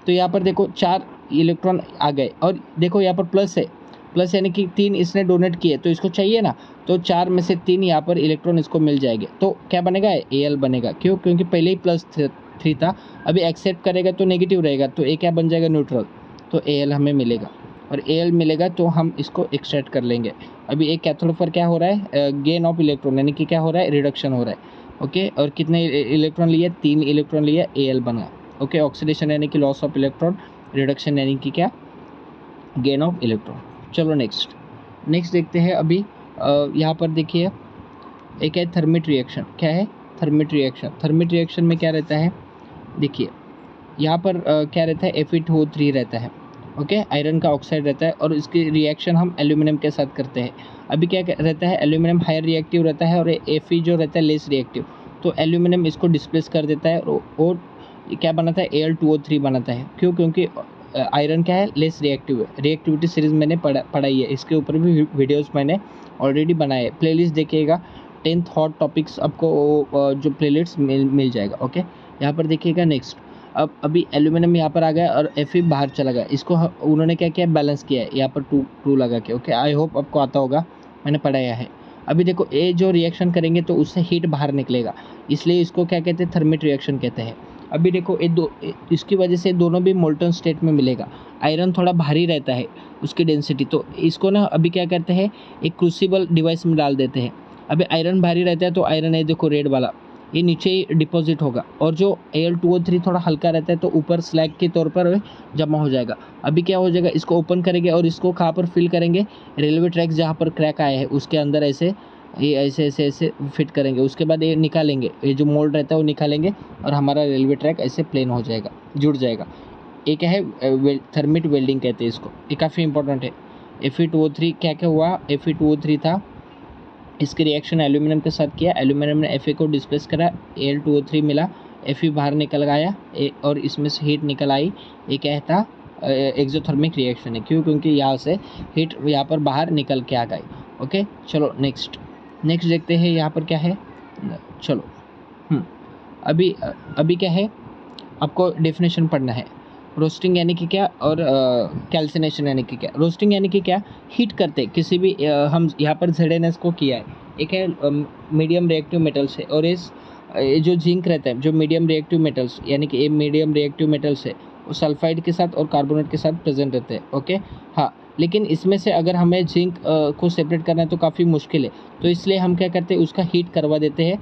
तो यहाँ पर देखो 4 इलेक्ट्रॉन आ गए, और देखो यहाँ पर प्लस है, प्लस यानी कि 3 इसने डोनेट किए, तो इसको चाहिए ना, तो 4 में से 3 यहाँ पर इलेक्ट्रॉन इसको मिल जाएंगे। तो क्या बनेगा, Al बनेगा। क्यों, क्योंकि पहले ही +3 था, अभी एक्सेप्ट करेगा तो नेगेटिव रहेगा, तो ए क्या बन जाएगा, न्यूट्रल। तो Al हमें मिलेगा, और Al मिलेगा तो हम इसको एक्सट्रैक्ट कर लेंगे। अभी एक कैथोड पर क्या हो रहा है, गेन ऑफ इलेक्ट्रॉन, यानी कि क्या हो रहा है, रिडक्शन हो रहा है। ओके, और कितने इलेक्ट्रॉन लिए, 3 इलेक्ट्रॉन लिए, Al बना। ओके, ऑक्सीडेशन यानी कि लॉस ऑफ इलेक्ट्रॉन, रिडक्शन यानी कि क्या, गेन ऑफ इलेक्ट्रॉन। चलो नेक्स्ट देखते हैं। अभी यहाँ पर देखिए एक है थर्मिट रिएक्शन। क्या है, थर्मिट रिएक्शन। थर्मिट रिएक्शन में क्या रहता है, देखिए यहाँ पर क्या रहता है, Fe2O3 रहता है। ओके, आयरन का ऑक्साइड रहता है, और इसकी रिएक्शन हम एल्यूमिनियम के साथ करते हैं। अभी क्या रहता है, एल्यूमिनियम हायर रिएक्टिव रहता है, और Fe जो रहता है लेस रिएक्टिव। तो एल्यूमिनियम इसको डिस्प्लेस कर देता है, और क्या बनाता है, Al2O3 बनाता है। क्यों, क्योंकि आयरन क्या है, लेस रिएक्टिव है। रिएक्टिविटी सीरीज़ मैंने पढ़ाई है, इसके ऊपर भी वीडियोस मैंने ऑलरेडी बनाए। प्लेलिस्ट देखिएगा, 10th हॉट टॉपिक्स आपको जो प्लेलिस्ट मिल जाएगा। ओके, यहाँ पर देखिएगा नेक्स्ट। अब अभी एल्यूमिनियम यहाँ पर आ गया और Fe बाहर चला गया, इसको उन्होंने क्या किया, बैलेंस किया है यहाँ पर 2 लगा के। ओके, आई होप आपको आता होगा, मैंने पढ़ाया है। अभी देखो ये जो रिएक्शन करेंगे तो उससे हीट बाहर निकलेगा, इसलिए इसको क्या कहते हैं, थर्मिट रिएक्शन कहते हैं। अभी देखो इसकी वजह से दोनों भी मोल्टन स्टेट में मिलेगा। आयरन थोड़ा भारी रहता है उसकी डेंसिटी, तो इसको ना अभी क्या करते हैं, एक क्रूसिबल डिवाइस में डाल देते हैं। अभी आयरन भारी रहता है, तो आयरन है देखो रेड वाला, ये नीचे ही डिपॉजिट होगा, और जो Al2O3 थोड़ा हल्का रहता है तो ऊपर स्लैग के तौर पर जमा हो जाएगा। अभी क्या हो जाएगा, इसको ओपन करेंगे और इसको कहाँ पर फिल करेंगे, रेलवे ट्रैक जहाँ पर क्रैक आया है उसके अंदर ऐसे फिट करेंगे। उसके बाद ये निकालेंगे, ये जो मोल्ड रहता है वो निकालेंगे, और हमारा रेलवे ट्रैक ऐसे प्लेन हो जाएगा, जुड़ जाएगा। ये क्या है, थर्मिट वेल्डिंग कहते हैं इसको, ये काफ़ी इंपॉर्टेंट है। Fe2O3 क्या क्या हुआ, Fe2O3 था, इसकी रिएक्शन एल्यूमिनियम के साथ किया, एल्यूमिनियम ने Fe को डिस्प्लेस करा, Al2O3 मिला, Fe बाहर निकल गया, और इसमें से हीट निकल आई। ये क्या था, एक्सोथर्मिक रिएक्शन है। क्यों, क्योंकि यहाँ से हीट यहाँ पर बाहर निकल के आ गई। ओके, चलो नेक्स्ट देखते हैं यहाँ पर क्या है। चलो अभी क्या है, आपको डेफिनेशन पढ़ना है। रोस्टिंग यानी कि क्या, और कैल्सिनेशन यानी कि क्या। रोस्टिंग यानी कि क्या, हीट करते किसी भी हम यहाँ पर ZNS को किया है, एक है मीडियम रिएक्टिव मेटल्स है, और ये जो जिंक रहता है, जो मीडियम रिएक्टिव मेटल्स यानी कि ये मीडियम रिएक्टिव मेटल्स है, वो सल्फाइड के साथ और कार्बोनेट के साथ प्रेजेंट रहते हैं। ओके, हाँ, लेकिन इसमें से अगर हमें जिंक को सेपरेट करना है तो काफ़ी मुश्किल है, तो इसलिए हम क्या करते हैं, उसका हीट करवा देते हैं।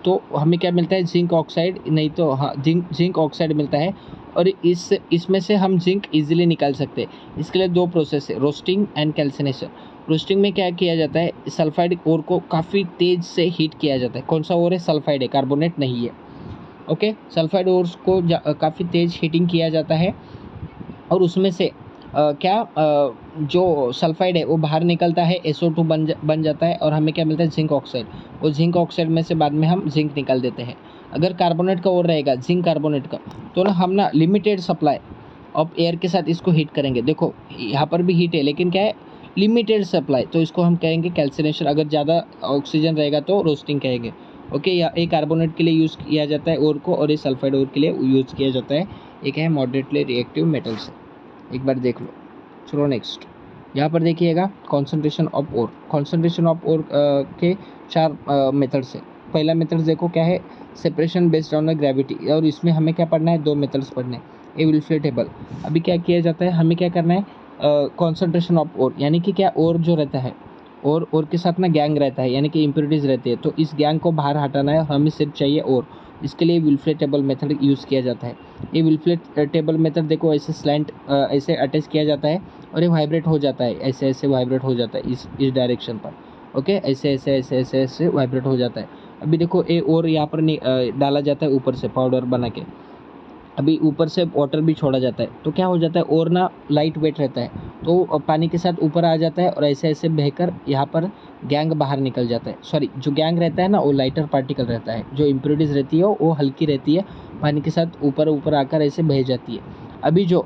तो हमें क्या मिलता है, जिंक ऑक्साइड, नहीं तो हाँ, जिंक ऑक्साइड मिलता है। और इसमें से हम जिंक इजीली निकाल सकते हैं। इसके लिए दो प्रोसेस है, रोस्टिंग एंड कैल्सिनेशन। रोस्टिंग में क्या किया जाता है, सल्फाइड ओर को काफ़ी तेज़ से हीट किया जाता है। कौन सा ओर है, सल्फाइड है, कार्बोनेट नहीं है। ओके, सल्फाइड ओर्स को काफ़ी तेज़ हीटिंग किया जाता है, और उसमें से जो सल्फाइड है वो बाहर निकलता है, SO2 बन जाता है, और हमें क्या मिलता है, जिंक ऑक्साइड। वो जिंक ऑक्साइड में से बाद में हम जिंक निकाल देते हैं। अगर कार्बोनेट का और रहेगा, जिंक कार्बोनेट का, तो ना हम ना लिमिटेड सप्लाई ऑफ एयर के साथ इसको हीट करेंगे। देखो यहाँ पर भी हीट है, लेकिन क्या है, लिमिटेड सप्लाई, तो इसको हम कहेंगे कैल्सिनेशन। अगर ज़्यादा ऑक्सीजन रहेगा तो रोस्टिंग कहेंगे। ओके, या एक कार्बोनेट के लिए यूज़ किया जाता है ओर को, और ये सल्फाइड ओर के लिए यूज़ किया जाता है। एक है मॉडरेटली रिएक्टिव मेटल्स, एक बार देख लो। चलो नेक्स्ट, यहाँ पर देखिएगा concentration of ore. Concentration of ore के 4 मेथड्स है। पहला मेथड देखो क्या है, separation based on the gravity, और इसमें हमें क्या पढ़ना है, 2 मेथड्स पढ़ने हैं। ए विल्फ्ले टेबल। अभी क्या किया जाता है, हमें क्या करना है, कॉन्सेंट्रेशन ऑफ ओर, यानी कि क्या, ओर जो रहता है, और के साथ ना गैंग रहता है, यानी कि इम्प्योरिटीज़ रहती है, तो इस गैंग को बाहर हटाना है, हमें सिर्फ चाहिए ओर। इसके लिए विल्फ्ले टेबल मेथड यूज़ किया जाता है। ये विल्फ्ले टेबल मेथड देखो, ऐसे स्लैंट ऐसे अटैच किया जाता है, और ये वाइब्रेट हो जाता है, ऐसे ऐसे वाइब्रेट हो जाता है इस डायरेक्शन पर। ओके, ऐसे ऐसे ऐसे ऐसे ऐसे वाइब्रेट हो जाता है। अभी देखो ए और यहाँ पर डाला जाता है ऊपर से पाउडर बना के। अभी ऊपर से वाटर भी छोड़ा जाता है, तो क्या हो जाता है, और ना लाइट वेट रहता है, तो पानी के साथ ऊपर आ जाता है, और ऐसे ऐसे बहकर यहाँ पर गैंग बाहर निकल जाता है। सॉरी, जो गैंग रहता है ना, वो लाइटर पार्टिकल रहता है, जो इम्प्योरिटीज़ रहती है वो हल्की रहती है, पानी के साथ ऊपर ऊपर आकर ऐसे बह जाती है। अभी जो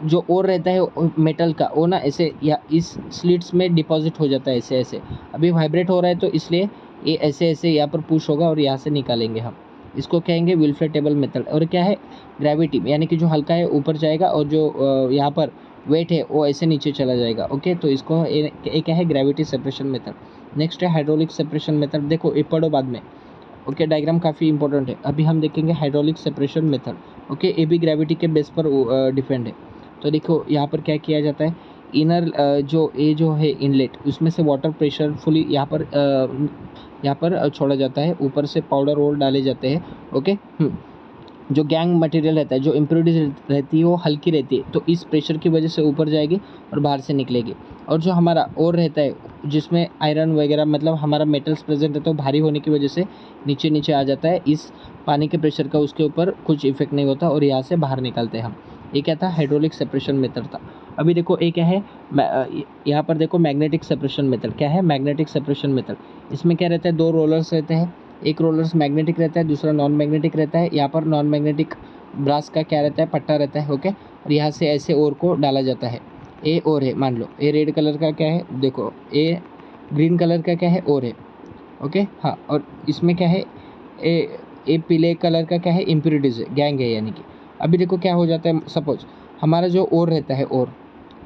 जो और रहता है मेटल का, वो ना ऐसे या इस स्लिट्स में डिपॉजिट हो जाता है, ऐसे ऐसे। अभी वाइब्रेट हो रहा है, तो इसलिए ये ऐसे ऐसे यहाँ पर पुश होगा, और यहाँ से निकालेंगे हम। इसको कहेंगे विल्फ्ले टेबल मेथड। और क्या है, ग्रेविटी, यानी कि जो हल्का है ऊपर जाएगा, और जो यहाँ पर वेट है वो ऐसे नीचे चला जाएगा। ओके, तो इसको एक क्या है, ग्रेविटी सेपरेशन मेथड। नेक्स्ट है हाइड्रोलिक सेपरेशन मेथड। देखो ये पढ़ो बाद में। ओके, डायग्राम काफ़ी इंपॉर्टेंट है। अभी हम देखेंगे हाइड्रोलिक सेपरेशन मेथड। ओके, ये भी ग्रेविटी के बेस पर डिपेंड है। तो देखो यहाँ पर क्या किया जाता है, इनर जो है इनलेट, उसमें से वाटर प्रेशर फुली यहाँ पर छोड़ा जाता है, ऊपर से पाउडर और डाले जाते हैं। ओके, जो गैंग मटेरियल रहता है, जो इम्प्योरिटीज रहती है वो हल्की रहती है, तो इस प्रेशर की वजह से ऊपर जाएगी और बाहर से निकलेगी। और जो हमारा और रहता है, जिसमें आयरन वगैरह, मतलब हमारा मेटल्स प्रेजेंट रहता है, तो भारी होने की वजह से नीचे नीचे आ जाता है। इस पानी के प्रेशर का उसके ऊपर कुछ इफेक्ट नहीं होता, और यहाँ से बाहर निकालते हैं हम। ये क्या था, हाइड्रोलिक सेपरेशन मेथड था। अभी देखो ये क्या है, यहाँ पर देखो मैग्नेटिक सेपरेशन मेथड। क्या है, मैग्नेटिक सेपरेशन मेथड। इसमें क्या रहता है, 2 रोलर्स रहते हैं, एक रोलर्स मैग्नेटिक रहता है, दूसरा नॉन मैग्नेटिक रहता है। यहाँ पर नॉन मैग्नेटिक ब्रास का क्या रहता है, पट्टा रहता है। ओके, और यहाँ से ऐसे ओर को डाला जाता है। ए और है, मान लो ए रेड कलर का क्या है, देखो ए ग्रीन कलर का क्या है, और है। ओके, हाँ, और इसमें क्या है, ए पीले कलर का क्या है, इम्प्योरिटीज है, गैंग है यानी कि। अभी देखो क्या हो जाता है, सपोज हमारा जो ओर रहता है, और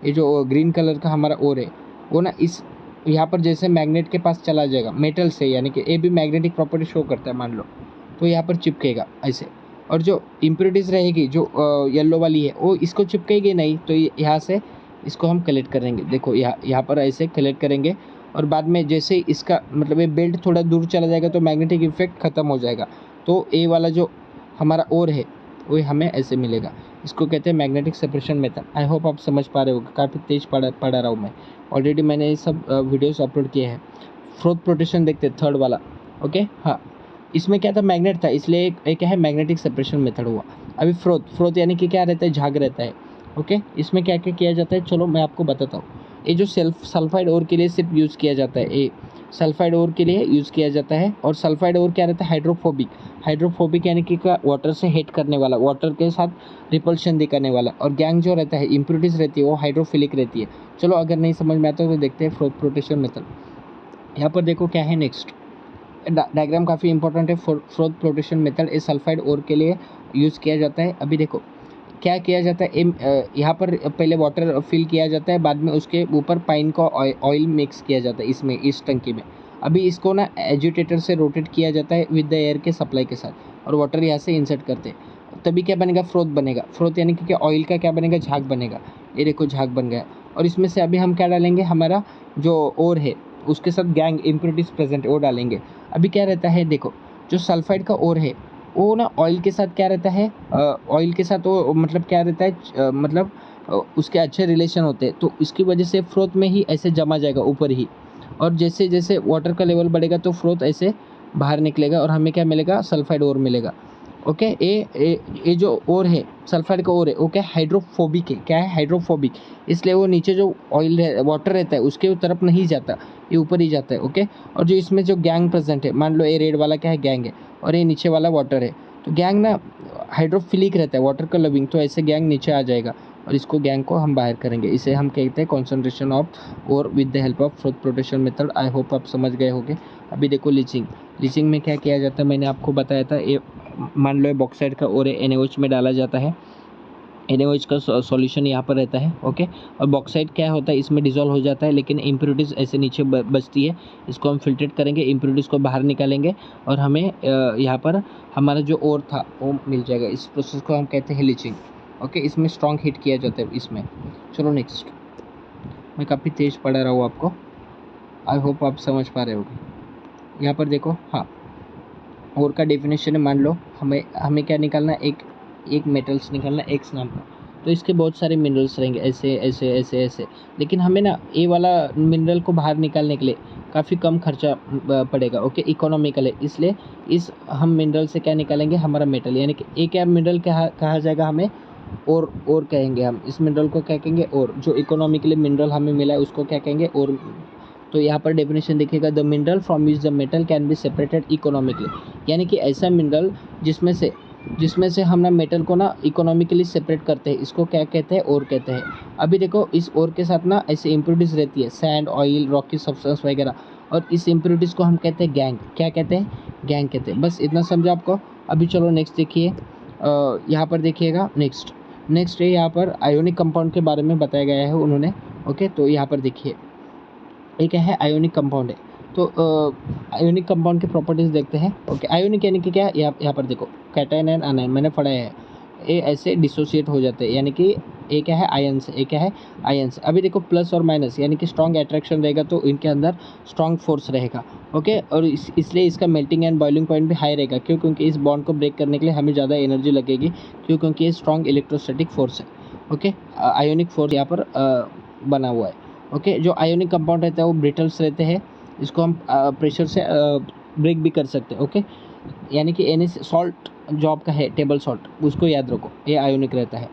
ये जो ग्रीन कलर का हमारा ओर है, वो ना इस यहाँ पर जैसे मैग्नेट के पास चला जाएगा, मेटल से, यानी कि ये भी मैग्नेटिक प्रॉपर्टी शो करता है मान लो, तो यहाँ पर चिपकेगा ऐसे। और जो इम्प्योरिटीज़ रहेगी, जो येलो वाली है, वो इसको चिपकेगी नहीं, तो यहाँ से इसको हम कलेक्ट करेंगे। देखो यहाँ पर ऐसे कलेक्ट करेंगे, और बाद में जैसे इसका मतलब ये बेल्ट थोड़ा दूर चला जाएगा, तो मैग्नेटिक इफेक्ट ख़त्म हो जाएगा, तो ये वाला जो हमारा ओर है वो हमें ऐसे मिलेगा। इसको कहते हैं magnetic separation method. I hope आप समझ पा रहे हो, काफ़ी तेज़ पढ़ा रहा हूँ मैं। ऑलरेडी मैंने ये सब वीडियोस अपलोड किए हैं। फ्रोथ प्रोटेक्शन देखते हैं, 3rd वाला। ओके, हाँ, इसमें क्या था, मैग्नेट था, इसलिए एक क्या है, मैग्नेटिक सेपरेशन मेथड हुआ। अभी फ्रोथ यानी कि क्या रहता है, झाग रहता है। ओके, इसमें क्या क्या किया जाता है, चलो मैं आपको बताता हूँ। ये जो सल्फाइड ओर के लिए सिर्फ यूज़ किया जाता है, ये सल्फाइड ओर के लिए यूज़ किया जाता है। और सल्फाइड ओर क्या रहता है, हाइड्रोफोबिक यानी कि वाटर से हिट करने वाला, वाटर के साथ रिपल्शन दिखाने वाला। और गैंग जो रहता है, इम्प्योरिटीज़ रहती है, वो हाइड्रोफिलिक रहती है। चलो अगर नहीं समझ में आता तो देखते हैं फ्रोथ प्रोटेक्शन मेथड। यहाँ पर देखो क्या है, नेक्स्ट डायग्राम काफ़ी इंपॉर्टेंट है। फ्रोथ प्रोटेक्शन मेथड इस सल्फाइड ओर के लिए यूज़ किया जाता है। अभी देखो क्या किया जाता है, यहाँ पर पहले वाटर फिल किया जाता है, बाद में उसके ऊपर पाइन का ऑयल मिक्स किया जाता है इसमें, इस टंकी में। अभी इसको ना एजिटेटर से रोटेट किया जाता है विद द एयर के सप्लाई के साथ, और वाटर यहाँ से इंसर्ट करते हैं, तभी क्या बनेगा, फ्रोथ बनेगा। फ्रोथ यानी कि क्या, ऑयल का क्या बनेगा, झाग बनेगा। ये देखो झाग बन गया। और इसमें से अभी हम क्या डालेंगे, हमारा जो ओर है उसके साथ गैंग इम्प्योरिटीज प्रेजेंट है वो डालेंगे। अभी क्या रहता है, देखो जो सल्फाइड का ओर है वो ना ऑयल के साथ क्या रहता है, ऑयल के साथ वो मतलब क्या रहता है, मतलब उसके अच्छे रिलेशन होते हैं, तो इसकी वजह से फ्रोथ में ही ऐसे जमा जाएगा ऊपर ही, और जैसे जैसे वाटर का लेवल बढ़ेगा तो फ्रोथ ऐसे बाहर निकलेगा और हमें क्या मिलेगा, सल्फाइड ओर मिलेगा। ओके, ये जो ओर है, सल्फाइड का ओर है, वो क्या हाइड्रोफोबिक है, क्या है, हाइड्रोफोबिक, इसलिए वो नीचे जो ऑयल है, वाटर रहता है उसके तरफ नहीं जाता, ये ऊपर ही जाता है। ओके, और जो इसमें जो गैंग प्रेजेंट है, मान लो ये रेड वाला क्या है, गैंग है, और ये नीचे वाला वाटर है, तो गैंग ना हाइड्रोफिलिक रहता है, वाटर का लविंग, तो ऐसे गैंग नीचे आ जाएगा और इसको गैंग को हम बाहर करेंगे। इसे हम कहते हैं कॉन्सेंट्रेशन ऑफ और with the help of froth protection method. I hope आप समझ गए होंगे। अभी देखो लीचिंग, लीचिंग में क्या किया जाता है, मैंने आपको बताया था, ये मान लो बॉक्साइड का और NaOH में डाला जाता है, NaOH का सॉल्यूशन यहाँ पर रहता है। ओके, और बॉक्साइड क्या होता है, इसमें डिजोल्व हो जाता है, लेकिन इम्प्योरिटीज़ ऐसे नीचे बचती है, इसको हम फिल्ट्रेट करेंगे, इम्प्योरिटीज़ को बाहर निकालेंगे और हमें यहाँ पर हमारा जो ओर था वो मिल जाएगा। इस प्रोसेस को हम कहते हैं लीचिंग। ओके, इसमें स्ट्रॉन्ग हीट किया जाता है इसमें। चलो नेक्स्ट, मैं काफ़ी तेज़ पढ़ा रहा हूँ आपको, आई होप आप समझ पा रहे होगे। यहाँ पर देखो, हाँ, और का डेफिनेशन है, मान लो हमें हमें क्या निकालना है, एक मेटल्स निकालना है एक्स नाम का, तो इसके बहुत सारे मिनरल्स रहेंगे, ऐसे ऐसे ऐसे ऐसे, लेकिन हमें ना ए वाला मिनरल को बाहर निकालने के लिए काफ़ी कम खर्चा पड़ेगा। ओके, इकोनॉमिकल है, इसलिए इस हम मिनरल से क्या निकालेंगे, हमारा मेटल, यानी कि ए क्या मिनरल कहा जाएगा हमें, और कहेंगे हम इस मिनरल को क्या कहेंगे, और जो इकोनॉमिकली मिनरल हमें मिला है उसको क्या कहेंगे, और। तो यहाँ पर डेफिनेशन देखिएगा, the mineral from which the metal can be separated economically, यानी कि ऐसा मिनरल जिसमें से हम ना मेटल को ना इकोनॉमिकली सेपरेट करते हैं, इसको क्या कहते हैं, और कहते हैं। अभी देखो इस और के साथ ना ऐसे इम्प्योरिटीज़ रहती है, सैंड, ऑयल, रॉकी सब्सटेंस वगैरह, और इस इम्प्योरिटीज़ को हम कहते हैं गैंग। क्या कहते हैं, गैंग कहते हैं। बस इतना समझा आपको। अभी चलो नेक्स्ट देखिए, यहाँ पर देखिएगा, नेक्स्ट है, यहाँ पर आयोनिक कंपाउंड के बारे में बताया गया है उन्होंने। ओके, तो यहाँ पर देखिए ये क्या है, आयोनिक कंपाउंड है। तो आयोनिक कंपाउंड की प्रॉपर्टीज देखते हैं। ओके, आयोनिक यानी कि क्या, यहाँ पर देखो कैटायन एंड आनायन मैंने पढ़ाया है, ये ऐसे डिसोसिएट हो जाते हैं, यानी कि ये क्या है, आयन से, ये क्या है, आयन से। अभी देखो प्लस और माइनस, यानी कि स्ट्रॉन्ग अट्रैक्शन रहेगा तो इनके अंदर स्ट्रॉन्ग फोर्स रहेगा। ओके, और इसलिए इसका मेल्टिंग एंड बॉइलिंग पॉइंट भी हाई रहेगा। क्यों, क्योंकि इस बॉन्ड को ब्रेक करने के लिए हमें ज़्यादा एनर्जी लगेगी। क्यों, क्योंकि ये स्ट्रॉन्ग इलेक्ट्रोस्टैटिक फोर्स है। ओके, आयोनिक फोर्स यहाँ पर बना हुआ है। ओके, जो आयोनिक कंपाउंड रहता है वो ब्रिटल्स रहते हैं, इसको हम प्रेशर से ब्रेक भी कर सकते हैं। ओके, यानी कि एन सॉल्ट जो आपका है टेबल सॉल्ट, उसको याद रखो, ये आयोनिक रहता है।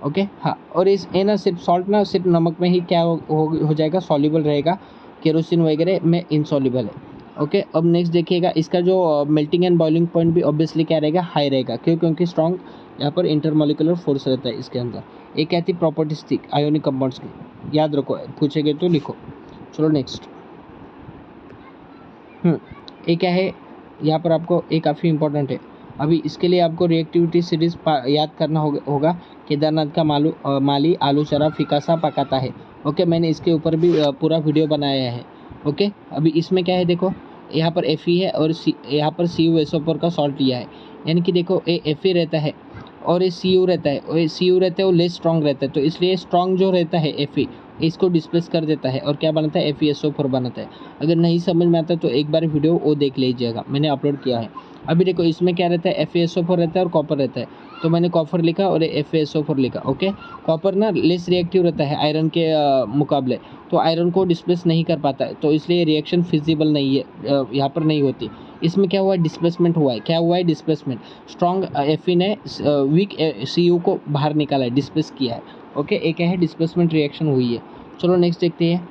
ओके, हाँ, और इस ये ना सिर्फ सॉल्ट ना सिर्फ नमक में ही क्या हो जाएगा, सॉल्युबल रहेगा, केरोसिन वगैरह में इनसॉल्युबल है। ओके, अब नेक्स्ट देखिएगा, इसका जो मेल्टिंग एंड बॉइलिंग पॉइंट भी ऑब्वियसली क्या रहेगा, हाई रहेगा। क्यों, क्योंकि स्ट्रॉन्ग यहाँ पर इंटरमोलिकुलर फोर्स रहता है इसके अंदर। एक क्या थी प्रॉपर्टीज थी आयोनिक कंपाउंड्स की, याद रखो, पूछेंगे तो लिखो। चलो नेक्स्ट, ये क्या है, यहाँ पर आपको ये काफ़ी इंपॉर्टेंट है। अभी इसके लिए आपको रिएक्टिविटी सीरीज याद करना होगा। केदारनाथ का माली आलू चरा फिकासा पकाता है। ओके, मैंने इसके ऊपर भी पूरा वीडियो बनाया है। ओके, अभी इसमें क्या है, देखो यहाँ पर Fe है और यहाँ पर CuSO4 का सॉल्ट लिया है, यानी कि देखो ये Fe रहता है और ये Cu रहता है, और ये Cu रहता है वो लेस स्ट्रॉन्ग रहता है, तो इसलिए स्ट्रॉन्ग जो रहता है Fe इसको डिस्प्लेस कर देता है और क्या बनाता है, FeSO4 बनाता है। अगर नहीं समझ में आता तो एक बार वीडियो वो देख लीजिएगा, मैंने अपलोड किया है। अभी देखो इसमें क्या रहता है, FeSO4 रहता है और कॉपर रहता है, तो मैंने कॉपर लिखा और FeSO4 लिखा। ओके, कॉपर ना लेस रिएक्टिव रहता है आयरन के मुकाबले, तो आयरन को डिस्प्लेस नहीं कर पाता है, तो इसलिए रिएक्शन फिजिबल नहीं है, यहाँ पर नहीं होती। इसमें क्या हुआ है, डिस्प्लेसमेंट हुआ है। क्या हुआ है, डिस्प्लेसमेंट। स्ट्रॉन्ग Fe ने वीक Cu को बाहर निकाला है, डिस्प्लेस किया है। ओके, एक क्या है, डिस्प्लेसमेंट रिएक्शन हुई है। चलो नेक्स्ट देखते हैं।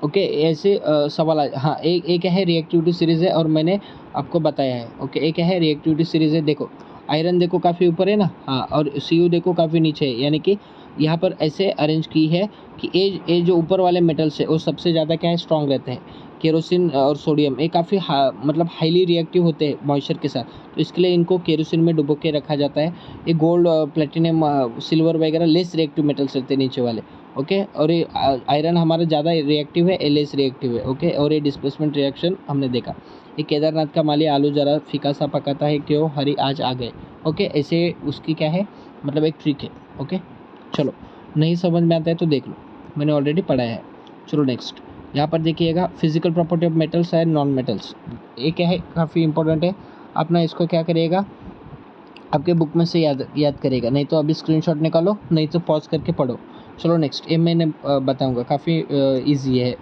ओके, ऐसे सवाल हाँ, एक क्या है, रिएक्टिविटी सीरीज है और मैंने आपको बताया है। ओके, एक क्या है, रिएक्टिविटी सीरीज है। देखो आयरन देखो काफ़ी ऊपर है ना, हाँ, और Cu देखो काफ़ी नीचे है, यानी कि यहाँ पर ऐसे अरेंज की है कि ये जो ऊपर वाले मेटल्स है वो सबसे ज़्यादा क्या है, स्ट्रॉन्ग रहते हैं। केरोसिन और सोडियम ये काफ़ी मतलब हाईली रिएक्टिव होते हैं मॉइस्चर के साथ, तो इसके लिए इनको केरोसिन में डुबो के रखा जाता है। ये गोल्ड, प्लेटिनम, सिल्वर वगैरह लेस रिएक्टिव मेटल्स रहते हैं नीचे वाले। ओके। और ये आयरन हमारा ज़्यादा रिएक्टिव है, लेस रिएक्टिव है, ओके। और ये डिस्प्लेसमेंट रिएक्शन हमने देखा। ये केदारनाथ का माली आलू ज़रा फीका सा पकाता है, क्यों हरी आज आ गए, ओके। ऐसे उसकी क्या है, मतलब एक ट्रिक है, ओके। चलो, नहीं समझ में आता है तो देख लो, मैंने ऑलरेडी पढ़ाया है। चलो नेक्स्ट, यहाँ पर देखिएगा physical property of metals and non metals. ये क्या है, काफ़ी इंपॉर्टेंट है। अपना इसको क्या करिएगा, आपके बुक में से याद करेगा, नहीं तो अभी स्क्रीनशॉट निकालो, नहीं तो पॉज करके पढ़ो। चलो नेक्स्ट, ये मैंने बताऊंगा, काफ़ी इजी है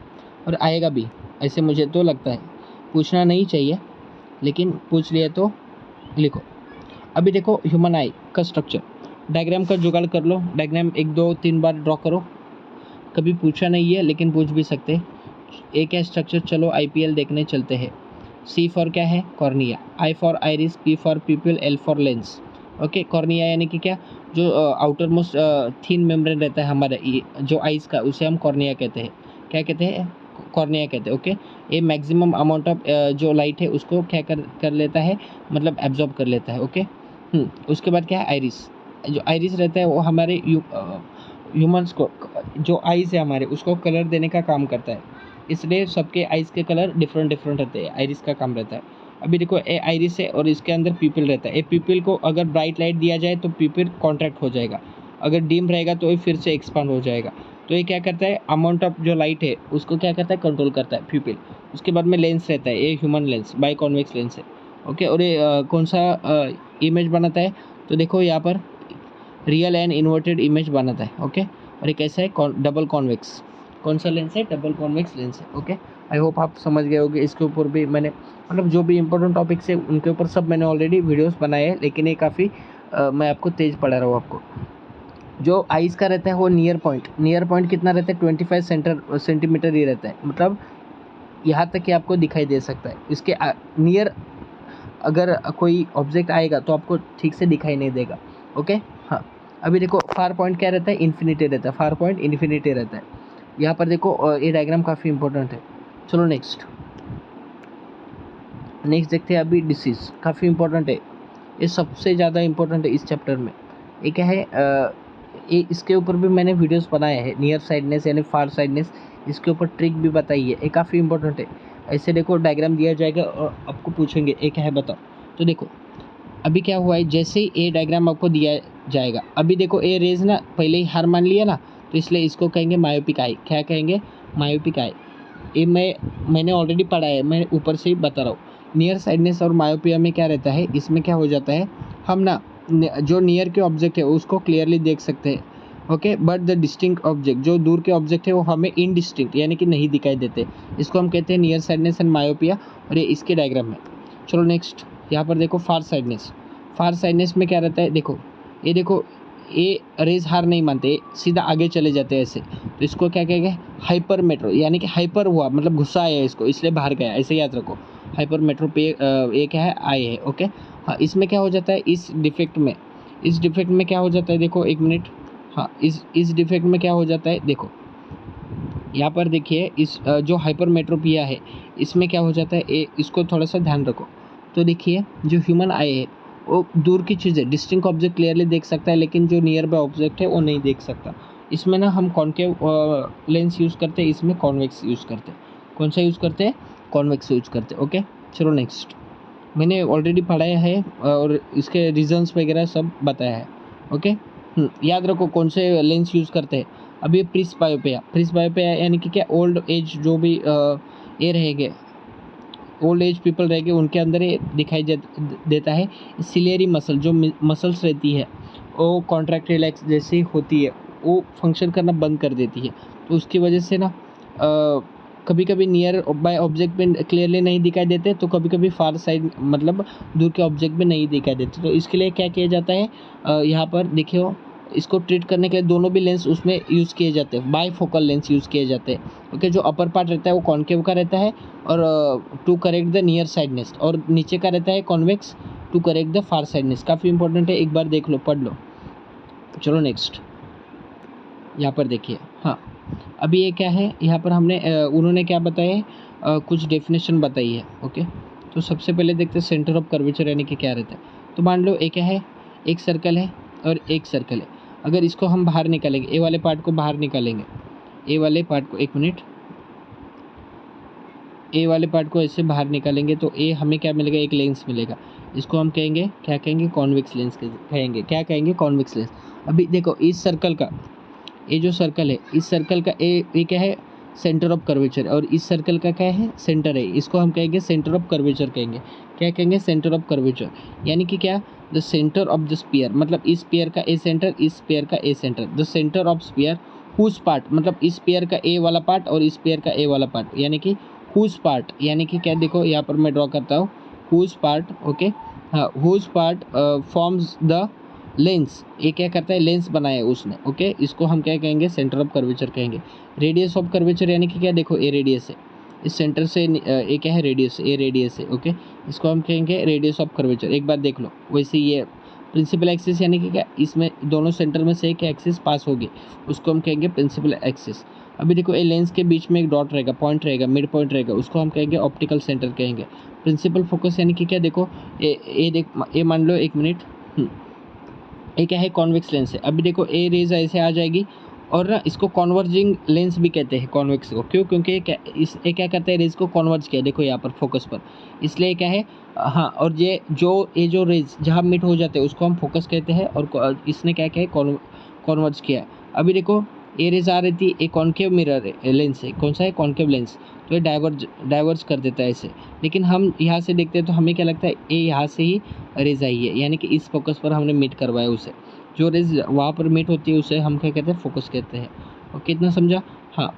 और आएगा भी, ऐसे मुझे तो लगता है। पूछना नहीं चाहिए, लेकिन पूछ लिया तो लिखो। अभी देखो ह्यूमन आई का स्ट्रक्चर, डायग्राम का जुगाड़ कर लो। डायग्राम 1 2 3 बार ड्रॉ करो। कभी पूछा नहीं है, लेकिन पूछ भी सकते। एक है स्ट्रक्चर, चलो IPL देखने चलते हैं। C फॉर क्या है, cornea. I for iris, P for people, L for Lenz, okay. Cornea यानी कि क्या, जो आउटर मोस्ट थिन मेम्ब्रेन रहता है हमारे जो आइस का, उसे हम कॉर्निया कहते हैं। क्या कहते हैं, कॉर्निया कहते हैं, ओके। ये मैक्सिमम अमाउंट ऑफ जो लाइट है उसको क्या कर लेता है, मतलब एब्जॉर्ब कर लेता है, ओके। उसके बाद क्या है, आइरिस। जो आइरिस रहता है वो हमारे ह्यूमंस को, जो आइज़ है हमारे, उसको कलर देने का काम करता है। इसलिए सबके आइज़ के कलर डिफरेंट डिफरेंट रहते हैं, आइरिस का काम रहता है। अभी देखो ए आइरिस है और इसके अंदर पीपल रहता है। ये पीपल को अगर ब्राइट लाइट दिया जाए तो पीपल कॉन्ट्रैक्ट हो जाएगा, अगर डिम रहेगा तो ये फिर से एक्सपांड हो जाएगा। तो ये क्या करता है, अमाउंट ऑफ जो लाइट है उसको क्या करता है, कंट्रोल करता है पीपल। उसके बाद में लेंस रहता है, ये human lens, by convex lens है, ओके। और ये कौन सा इमेज बनाता है, तो देखो यहाँ पर रियल एंड इन्वर्टेड इमेज बनाता है, ओके। और ये कैसा है, डबल कॉन्वेक्स। कौन सा लेंस है, डबल कॉन्वेक्स लेंस है, ओके। आई होप आप समझ गए होंगे। इसके ऊपर भी मैंने, मतलब जो भी इंपॉर्टेंट टॉपिक्स है उनके ऊपर सब मैंने ऑलरेडी वीडियोस बनाए हैं, लेकिन ये काफ़ी मैं आपको तेज़ पढ़ा रहा हूँ आपको। जो आइस का रहता है वो नियर पॉइंट कितना रहता है, 25 सेंटीमीटर ही रहता है, मतलब यहाँ तक कि आपको दिखाई दे सकता है। इसके नियर अगर कोई ऑब्जेक्ट आएगा तो आपको ठीक से दिखाई नहीं देगा, ओके। हाँ, अभी देखो फार पॉइंट क्या रहता है, इन्फिनिटी रहता है। फार पॉइंट इन्फिनिटी रहता है। यहाँ पर देखो ये डायग्राम काफ़ी इंपॉर्टेंट है। चलो नेक्स्ट देखते हैं। अभी डिसीज़ काफ़ी इंपॉर्टेंट है, ये सबसे ज़्यादा इंपॉर्टेंट है इस चैप्टर में। ये क्या है, ये इसके ऊपर भी मैंने वीडियोस बनाए हैं, नियर साइडनेस यानी फार साइडनेस, इसके ऊपर ट्रिक भी बताई है। ये काफ़ी इंपॉर्टेंट है। ऐसे देखो डायग्राम दिया जाएगा और आपको पूछेंगे ये क्या है बताओ। तो देखो अभी क्या हुआ है, जैसे ही ये डायग्राम आपको दिया जाएगा, अभी देखो ये रेज ना पहले ही हार मान लिया ना, तो इसलिए इसको कहेंगे मायोपिक आई। क्या कहेंगे, मायोपिक आई। ये मैंने ऑलरेडी पढ़ा है, मैं ऊपर से ही बता रहा हूँ। नियर साइडनेस और मायोपिया में क्या रहता है, इसमें क्या हो जाता है, हम ना जो नियर के ऑब्जेक्ट है उसको क्लियरली देख सकते हैं, okay. But the distinct object, जो दूर के ऑब्जेक्ट है वो हमें इनडिस्टिंक्ट यानी कि नहीं दिखाई देते, इसको हम कहते हैं नियर साइडनेस एंड मायोपिया। और ये इसके डायग्राम है। चलो नेक्स्ट, यहाँ पर देखो फार साइडनेस में क्या रहता है, देखो ये रेज हार नहीं मानते, सीधा आगे चले जाते हैं ऐसे, तो इसको क्या कहेंगे, हाइपर मेट्रो, यानी कि हाइपर हुआ मतलब गुस्सा आया इसको इसलिए बाहर गया, ऐसे याद रखो। हाइपर मेट्रो पे ये क्या है, आई है, ओके। हाँ, इसमें क्या हो जाता है, इस डिफेक्ट में क्या हो जाता है, देखो एक मिनट। हाँ, इस डिफेक्ट में क्या हो जाता है, देखो यहाँ पर देखिए, इस जो हाइपरमेट्रोपिया है इसमें क्या हो जाता है, इसको थोड़ा सा ध्यान रखो। तो देखिए जो ह्यूमन आई है वो दूर की चीज़ें, डिस्टिंक्ट ऑब्जेक्ट क्लियरली देख सकता है, लेकिन जो नियर बाय ऑब्जेक्ट है वो नहीं देख सकता। इसमें ना हम कॉनकेव लेंस यूज़ करते हैं, इसमें कॉन्वेक्स यूज़ करते हैं। कौन सा यूज़ करते हैं, कॉन्वेक्स यूज़ करते हैं, ओके। चलो नेक्स्ट, मैंने ऑलरेडी पढ़ाया है और इसके रीजंस वगैरह सब बताया है, ओके। याद रखो कौन से लेंस यूज़ करते हैं। अभी प्रिस्बायोपिया यानी कि क्या, ओल्ड एज जो भी ये रहेंगे, ओल्ड एज पीपल रहेंगे, उनके अंदर ये दिखाई देता है। सिलियरी मसल, जो मसल्स रहती है वो कॉन्ट्रैक्ट रिलैक्स जैसी होती है, वो फंक्शन करना बंद कर देती है। तो उसकी वजह से ना कभी कभी नियर बाय ऑब्जेक्ट में क्लियरली नहीं दिखाई देते, तो कभी कभी फार साइड मतलब दूर के ऑब्जेक्ट में नहीं दिखाई देते। तो इसके लिए क्या किया जाता है, यहाँ पर देखिए, इसको ट्रीट करने के लिए दोनों भी लेंस उसमें यूज़ किए जाते हैं, बाई फोकल लेंस यूज़ किए जाते हैं, ओके। जो अपर पार्ट रहता है वो कॉन्केव का रहता है और to correct the nearsightedness, और नीचे का रहता है convex to correct the farsightedness. काफ़ी इंपॉर्टेंट है, एक बार देख लो, पढ़ लो। चलो नेक्स्ट, यहाँ पर देखिए। हाँ, अभी ये क्या है, यहाँ पर हमने उन्होंने क्या बताया है, कुछ डेफिनेशन बताई है, ओके। तो सबसे पहले देखते हैं सेंटर ऑफ कर्वेचर यानी कि क्या रहता है। तो मान लो एक क्या है, एक सर्कल है और एक सर्कल है। अगर इसको हम बाहर निकालेंगे, ए वाले पार्ट को बाहर निकालेंगे, ए वाले पार्ट को, एक मिनट, ए वाले पार्ट को ऐसे बाहर निकालेंगे तो ए हमें क्या मिलेगा, एक लेंस मिलेगा। इसको हम कहेंगे, क्या कहेंगे, कॉन्वेक्स लेंस कहेंगे। क्या कहेंगे, कॉन्वेक्स लेंस। अभी देखो इस सर्कल का, ये जो सर्कल है, इस सर्कल का ए क्या है, सेंटर ऑफ कर्वेचर, और इस सर्कल का क्या है, सेंटर है। इसको हम कहेंगे सेंटर ऑफ कर्वेचर कहेंगे। क्या कहेंगे, सेंटर ऑफ कर्वेचर। यानी कि क्या, the centre of the sphere, मतलब इस स्फीयर का ए सेंटर, इस स्फीयर का a centre, the centre of sphere whose part, मतलब इस स्फीयर का ए वाला पार्ट और इस स्फीयर का ए वाला पार्ट, यानी कि हुज पार्ट, यानी कि क्या, देखो यहाँ पर मैं ड्रॉ करता हूँ, हुज पार्ट, ओके, हाँ, whose part forms the lens, ये क्या करता है, लेंस बनाया है उसने, ओके। इसको हम क्या कहेंगे, सेंटर ऑफ कर्वेचर कहेंगे। रेडियस ऑफ कर्वेचर यानी कि क्या, देखो ए रेडियस है, इस सेंटर से ये क्या है, रेडियस, ए रेडियस है, ओके। इसको हम कहेंगे रेडियस ऑफ कर्वेचर। एक बार देख लो, वैसे ये प्रिंसिपल एक्सिस यानी कि क्या, इसमें दोनों सेंटर में से एक एक्सिस पास होगी, उसको हम कहेंगे प्रिंसिपल एक्सिस। अभी देखो, ये लेंस के बीच में एक डॉट रहेगा, पॉइंट रहेगा, मिड पॉइंट रहेगा, उसको हम कहेंगे ऑप्टिकल सेंटर कहेंगे। प्रिंसिपल फोकस यानी कि क्या, देखो ये मान लो, एक मिनट, ये क्या है, कॉन्वेक्स लेंस है। अभी देखो ए रेज ऐसे आ जाएगी, और ना इसको कॉन्वर्जिंग लेंस भी कहते हैं, कॉन्वेक्स को। क्यों, क्योंकि ये क्या करता है, रेज को कॉन्वर्ज किया, देखो यहाँ पर फोकस पर, इसलिए क्या है, हाँ। और ये जो रेज जहाँ मीट हो जाते हैं उसको हम फोकस कहते हैं, और इसने क्या किया है, कॉन्वर्ज किया है। अभी देखो, ए रेज आ रही थी, एक कॉन्केव मिरर है, लेंस है, कौन सा है, कॉन्केव लेंस, तो ये डाइवर्ज कर देता है ऐसे। लेकिन हम यहाँ से देखते हैं तो हमें क्या लगता है, ये यहाँ से ही रेज आई है, यानी कि इस फोकस पर हमने मीट करवाया उसे। जो रेज वहाँ पर मीट होती है उसे हम क्या कहते हैं, फोकस कहते हैं। और कितना समझा, हाँ।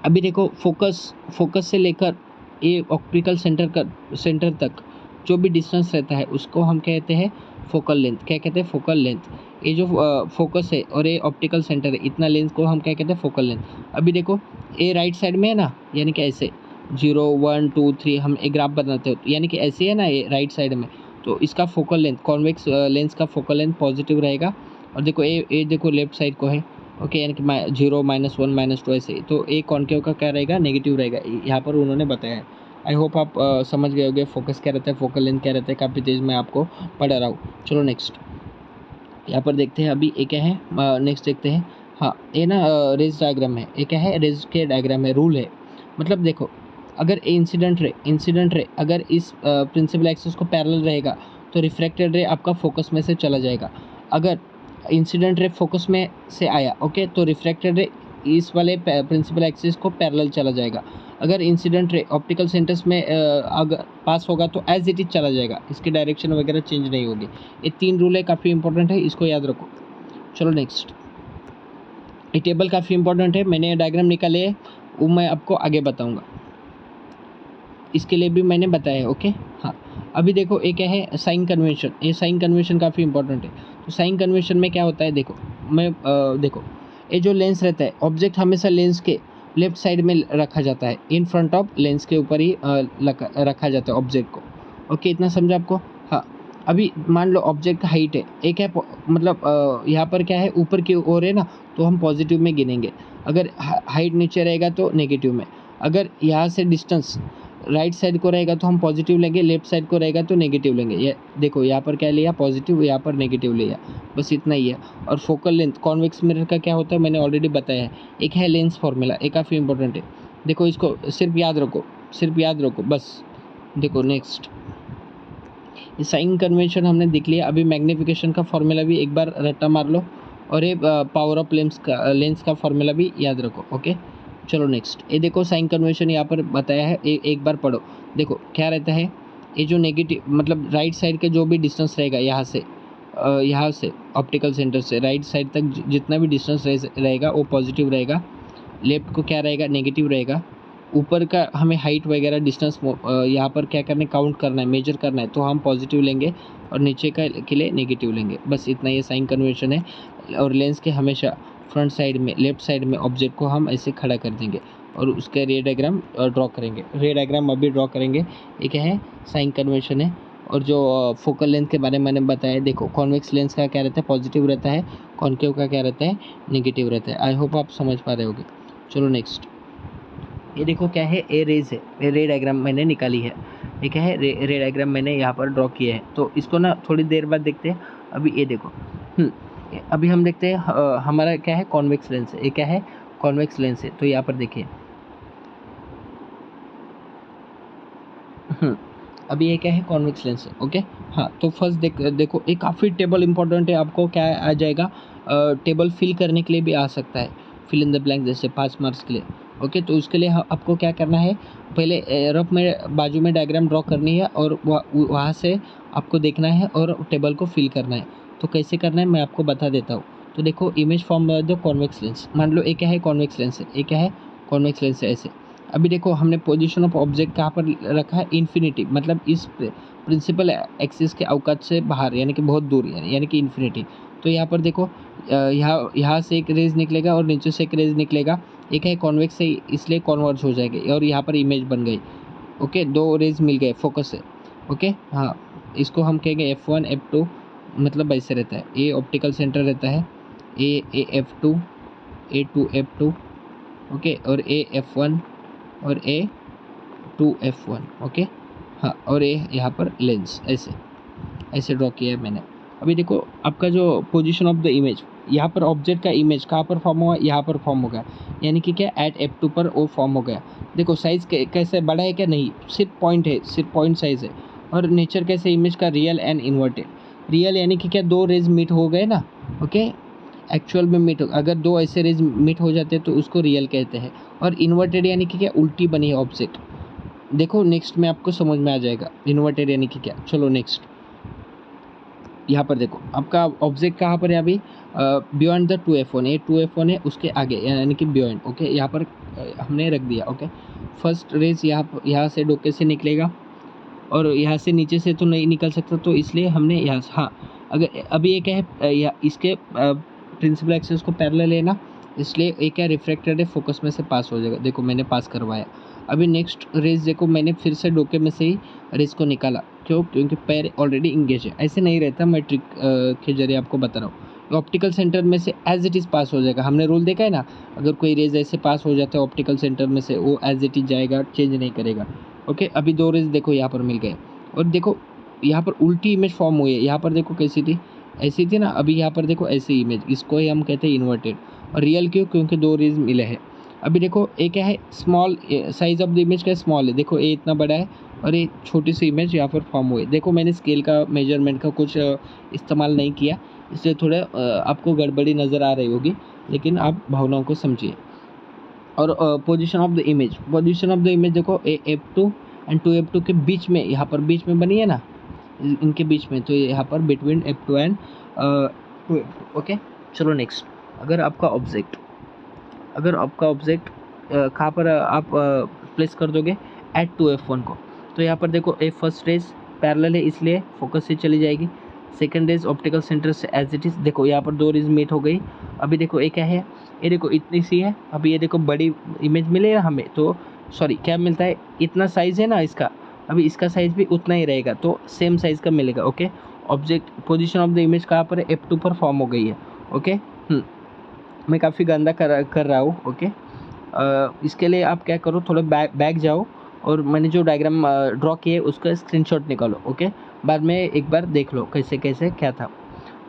अभी देखो, फोकस से लेकर ये ऑप्टिकल सेंटर तक जो भी डिस्टेंस रहता है उसको हम कहते हैं फोकल लेंथ। क्या कहते हैं, फोकल लेंथ। ये जो फोकस है और ये ऑप्टिकल सेंटर है, इतना लेंथ को हम क्या कहते हैं, फोकल लेंथ। अभी देखो, ये राइट साइड में है ना, यानी कि ऐसे 0 1 2 3 हम एक ग्राफ बनाते हो, यानी कि ऐसे है ना, ये राइट साइड में, तो इसका फोकल लेंथ, कॉन्वेक्स लेंस का फोकल लेंथ पॉजिटिव रहेगा। और देखो ये देखो लेफ्ट साइड को है, ओके, यानी कि 0 -1 -2 ऐसे, तो ए कॉन्केव का क्या रहेगा, नेगेटिव रहेगा, यहाँ पर उन्होंने बताया है। आई होप आप समझ गए होंगे फोकस क्या रहता है, फोकल लेंथ क्या रहता है। काफ़ी तेज़ मैं आपको पढ़ा रहा हूँ। चलो नेक्स्ट यहाँ पर देखते हैं, अभी ये क्या है, नेक्स्ट देखते हैं। हाँ, ये ना रेज डायग्राम है, ये क्या है, रेज के डायग्राम है, रूल है। मतलब देखो, अगर इंसिडेंट रे अगर इस प्रिंसिपल एक्सिस को पैरेलल रहेगा तो रिफ्रैक्टेड रे आपका फोकस में से चला जाएगा। अगर इंसिडेंट रे फोकस में से आया, ओके, तो रिफ्रैक्टेड रे इस वाले प्रिंसिपल एक्सिस को पैरेलल चला जाएगा। अगर इंसिडेंट रे ऑप्टिकल सेंटर्स में अगर पास होगा तो एज इट इज चला जाएगा, इसकी डायरेक्शन वगैरह चेंज नहीं होगी। ये 3 रूल है, काफ़ी इंपॉर्टेंट है, इसको याद रखो। चलो नेक्स्ट, ये टेबल काफ़ी इंपॉर्टेंट है, मैंने डायग्राम निकाले है, वो मैं आपको आगे बताऊँगा, इसके लिए भी मैंने बताया है, ओके। हाँ, अभी देखो, ये क्या है, साइन कन्वेंशन। ये साइन कन्वेंशन काफ़ी इंपॉर्टेंट है। तो साइन कन्वेंशन में क्या होता है, देखो मैं देखो, ये जो लेंस रहता है, ऑब्जेक्ट हमेशा लेंस के लेफ्ट साइड में रखा जाता है, इन फ्रंट ऑफ लेंस के ऊपर ही रखा जाता है ऑब्जेक्ट को, ओके। इतना समझा आपको, हाँ। अभी मान लो ऑब्जेक्ट का हाइट है, एक है, मतलब यहाँ पर क्या है, ऊपर की ओर है ना, तो हम पॉजिटिव में गिनेंगे। अगर हाइट नीचे रहेगा तो नेगेटिव में। अगर यहाँ से डिस्टेंस राइट साइड को रहेगा तो हम पॉजिटिव लेंगे, लेफ्ट साइड को रहेगा तो नेगेटिव लेंगे। ये देखो, यहाँ पर क्या लिया, पॉजिटिव, यहाँ पर नेगेटिव लिया, बस इतना ही है। और फोकल लेंथ कॉन्वेक्स मिरर का क्या होता है, मैंने ऑलरेडी बताया है। एक है लेंस फार्मूला, ये काफ़ी इंपॉर्टेंट है। देखो, इसको सिर्फ याद रखो बस। देखो नेक्स्ट, साइन कन्वेंशन हमने देख लिया। अभी मैग्नीफिकेशन का फॉर्मूला भी एक बार रट्टा मार लो, और ये पावर ऑफ लेंस का फॉर्मूला भी याद रखो, ओके। चलो नेक्स्ट, ये देखो साइन कन्वेंशन यहाँ पर बताया है, एक बार पढ़ो। देखो क्या रहता है, ये जो नेगेटिव, मतलब राइट साइड के जो भी डिस्टेंस रहेगा, यहाँ से ऑप्टिकल सेंटर से राइट साइड तक जितना भी डिस्टेंस रहेगा वो पॉजिटिव रहेगा। लेफ्ट को क्या रहेगा, नेगेटिव रहेगा। ऊपर का हमें हाइट वगैरह डिस्टेंस यहाँ पर क्या करना है, काउंट करना है, मेजर करना है, तो हम पॉजिटिव लेंगे, और नीचे का के लिए नेगेटिव लेंगे, बस इतना ये साइन कन्वेंशन है। और लेंस के हमेशा फ्रंट साइड में, लेफ्ट साइड में ऑब्जेक्ट को हम ऐसे खड़ा कर देंगे, और उसका रे डायग्राम ड्रॉ करेंगे। रे डायग्राम अभी ड्रॉ करेंगे। ये क्या है, साइन कन्वेंशन है। और जो फोकल लेंथ के बारे में मैंने बताया, देखो कॉन्वेक्स लेंस का क्या रहता है, पॉजिटिव रहता है, कॉन्केव का क्या रहता है, नेगेटिव रहता है। आई होप आप समझ पा रहे होगे। चलो नेक्स्ट, ये देखो क्या है, ए रेज है, ये रे डायग्राम मैंने निकाली है। ये क्या है, रे डायग्राम मैंने यहाँ पर ड्रॉ किया है। तो इसको ना थोड़ी देर बाद देखते हैं। अभी ये देखो, अभी हम देखते हैं हमारा क्या है, कॉन्वेक्स लेंस है। ये क्या है, कॉन्वेक्स लेंस है। तो यहाँ पर देखिए अभी ये क्या है, कॉन्वेक्स लेंस है। ओके हाँ, तो फर्स्ट देखो ये काफ़ी टेबल इंपॉर्टेंट है। आपको क्या आ जाएगा, टेबल फिल करने के लिए भी आ सकता है, फिल इन द ब्लैंक जैसे 5 मार्क्स के लिए। ओके तो उसके लिए आपको क्या करना है, पहले रफ में बाजू में डायग्राम ड्रॉ करनी है और वहाँ से आपको देखना है और टेबल को फिल करना है। तो कैसे करना है मैं आपको बता देता हूँ। तो देखो image form the convex lens, मान लो ये क्या है, कॉन्वेक्स लेंस है। ये क्या है, कॉन्वेक्स लेंस है ऐसे। अभी देखो हमने पोजीशन ऑफ ऑब्जेक्ट कहाँ पर रखा है, इन्फिनिटी, मतलब इस प्रिंसिपल एक्सिस के अवकाश से बाहर, यानी कि बहुत दूर, यानी कि इन्फिनिटी। तो यहाँ पर देखो यहाँ से एक रेज निकलेगा और नीचे से एक रेज निकलेगा। एक है कॉन्वेक्स है इसलिए कॉन्वर्ज हो जाएगी और यहाँ पर इमेज बन गई। ओके, दो रेज मिल गए फोकस से। ओके हाँ, इसको हम कहेंगे F1 F2, मतलब ऐसे रहता है। ए ऑप्टिकल सेंटर रहता है, ए F2, A2 F2, ओके, और ए F1 और A2 F1। ओके हाँ, और ये यहाँ पर लेंस ऐसे ड्रॉ किया है मैंने। अभी देखो आपका जो पोजीशन ऑफ द इमेज, यहाँ पर ऑब्जेक्ट का इमेज कहाँ पर फॉर्म हुआ, यहाँ पर फॉर्म हो गया, यानी कि क्या एट F2 पर वो फॉर्म हो गया। देखो साइज़ कैसे बड़ा है क्या, नहीं, सिर्फ पॉइंट है, सिर्फ पॉइंट साइज़ है। और नेचर कैसे, इमेज का रियल एंड इन्वर्टेड। रियल यानी कि क्या, दो रेज मीट हो गए ना। ओके, एक्चुअल में मीट हो, अगर दो ऐसे रेज मीट हो जाते हैं तो उसको रियल कहते हैं। और इन्वर्टेड यानी कि क्या, उल्टी बनी है ऑब्जेक्ट। देखो नेक्स्ट में आपको समझ में आ जाएगा इन्वर्टेड यानी कि क्या। चलो नेक्स्ट, यहाँ पर देखो आपका ऑब्जेक्ट कहाँ पर है अभी, बियॉन्ड द 2F1, ये 2F1 है, उसके आगे यानी कि बियॉन्ड। ओके यहाँ पर हमने रख दिया। ओके, फर्स्ट रेज यहाँ से डोके से निकलेगा और यहाँ से नीचे से तो नहीं निकल सकता, तो इसलिए हमने यहाँ से, हाँ अगर अभी ये क्या है, इसके प्रिंसिपल एक्सिस को पैरेलल लेना, इसलिए ये क्या रिफ्रैक्टेड है, फोकस में से पास हो जाएगा। देखो मैंने पास करवाया। अभी नेक्स्ट रेज देखो, मैंने फिर से डोके में से ही रेज को निकाला। क्यों, क्योंकि पैर ऑलरेडी इंगेज है। ऐसे नहीं रहता, मैं ट्रिक के जरिए आपको बता रहा हूँ। ऑप्टिकल सेंटर में से एज इट इज़ पास हो जाएगा। हमने रूल देखा है ना, अगर कोई रेज ऐसे पास हो जाता है ऑप्टिकल सेंटर में से, वो एज इट इज जाएगा, चेंज नहीं करेगा। ओके, अभी दो रेज देखो यहाँ पर मिल गए और देखो यहाँ पर उल्टी इमेज फॉर्म हुई है। यहाँ पर देखो कैसी थी, ऐसी थी ना, अभी यहाँ पर देखो ऐसी इमेज, इसको ही हम कहते हैं इन्वर्टेड। और रियल क्यों, क्योंकि दो रेज मिले हैं। अभी देखो ये क्या है, small size of the image क्या स्मॉल है, देखो ये इतना बड़ा है और ये छोटी सी इमेज यहाँ पर फॉर्म हुई। देखो मैंने स्केल का मेजरमेंट का कुछ इस्तेमाल नहीं किया, इसलिए थोड़ा आपको गड़बड़ी नज़र आ रही होगी, लेकिन आप भावनाओं को समझिए। और पोजीशन ऑफ द इमेज, देखो F2 एंड 2F2 के बीच में, यहाँ पर बीच में बनी है ना, इनके बीच में, तो यहाँ पर between F2 and 2F2। Okay चलो नेक्स्ट, अगर आपका ऑब्जेक्ट कहाँ पर आप प्लेस कर दोगे, एट 2F1 को, तो यहाँ पर देखो ए फर्स्ट रेज पैरेलल है इसलिए फोकस से चली जाएगी। सेकंड रेज ऑप्टिकल सेंटर से एज इट इज़, देखो यहाँ पर दो रेज मीट हो गई। अभी देखो ये क्या है, ये देखो इतनी सी है। अभी ये देखो बड़ी इमेज मिलेगा हमें, तो सॉरी क्या मिलता है, इतना साइज़ है ना इसका, अभी इसका साइज़ भी उतना ही रहेगा, तो सेम साइज़ का मिलेगा। Okay, object position of the image कहाँ पर है, F2 पर फॉर्म हो गई है। ओके मैं काफ़ी गंदा कर रहा हूँ। ओके इसके लिए आप क्या करो, थोड़ा बैक जाओ और मैंने जो डायग्राम ड्रॉ किए उसका स्क्रीनशॉट निकालो। ओके, बाद में एक बार देख लो कैसे कैसे क्या था।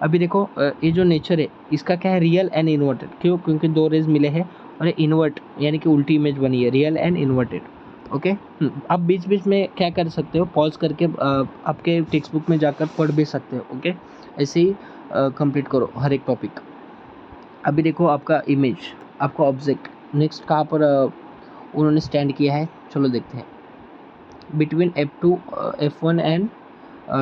अभी देखो ये जो नेचर है इसका क्या है, रियल एंड इन्वर्टेड। क्यों, क्योंकि दो रेज मिले हैं और ये इन्वर्ट यानी कि उल्टी इमेज बनी है, रियल एंड इन्वर्टेड। ओके आप बीच बीच में क्या कर सकते हो, पॉज करके आपके टेक्स्ट बुक में जाकर पढ़ भी सकते हो। ओके ऐसे ही कंप्लीट करो हर एक टॉपिक। अभी देखो आपका इमेज, आपका ऑब्जेक्ट नेक्स्ट कहाँ पर उन्होंने स्टैंड किया है, चलो देखते हैं। बिटवीन F1 एंड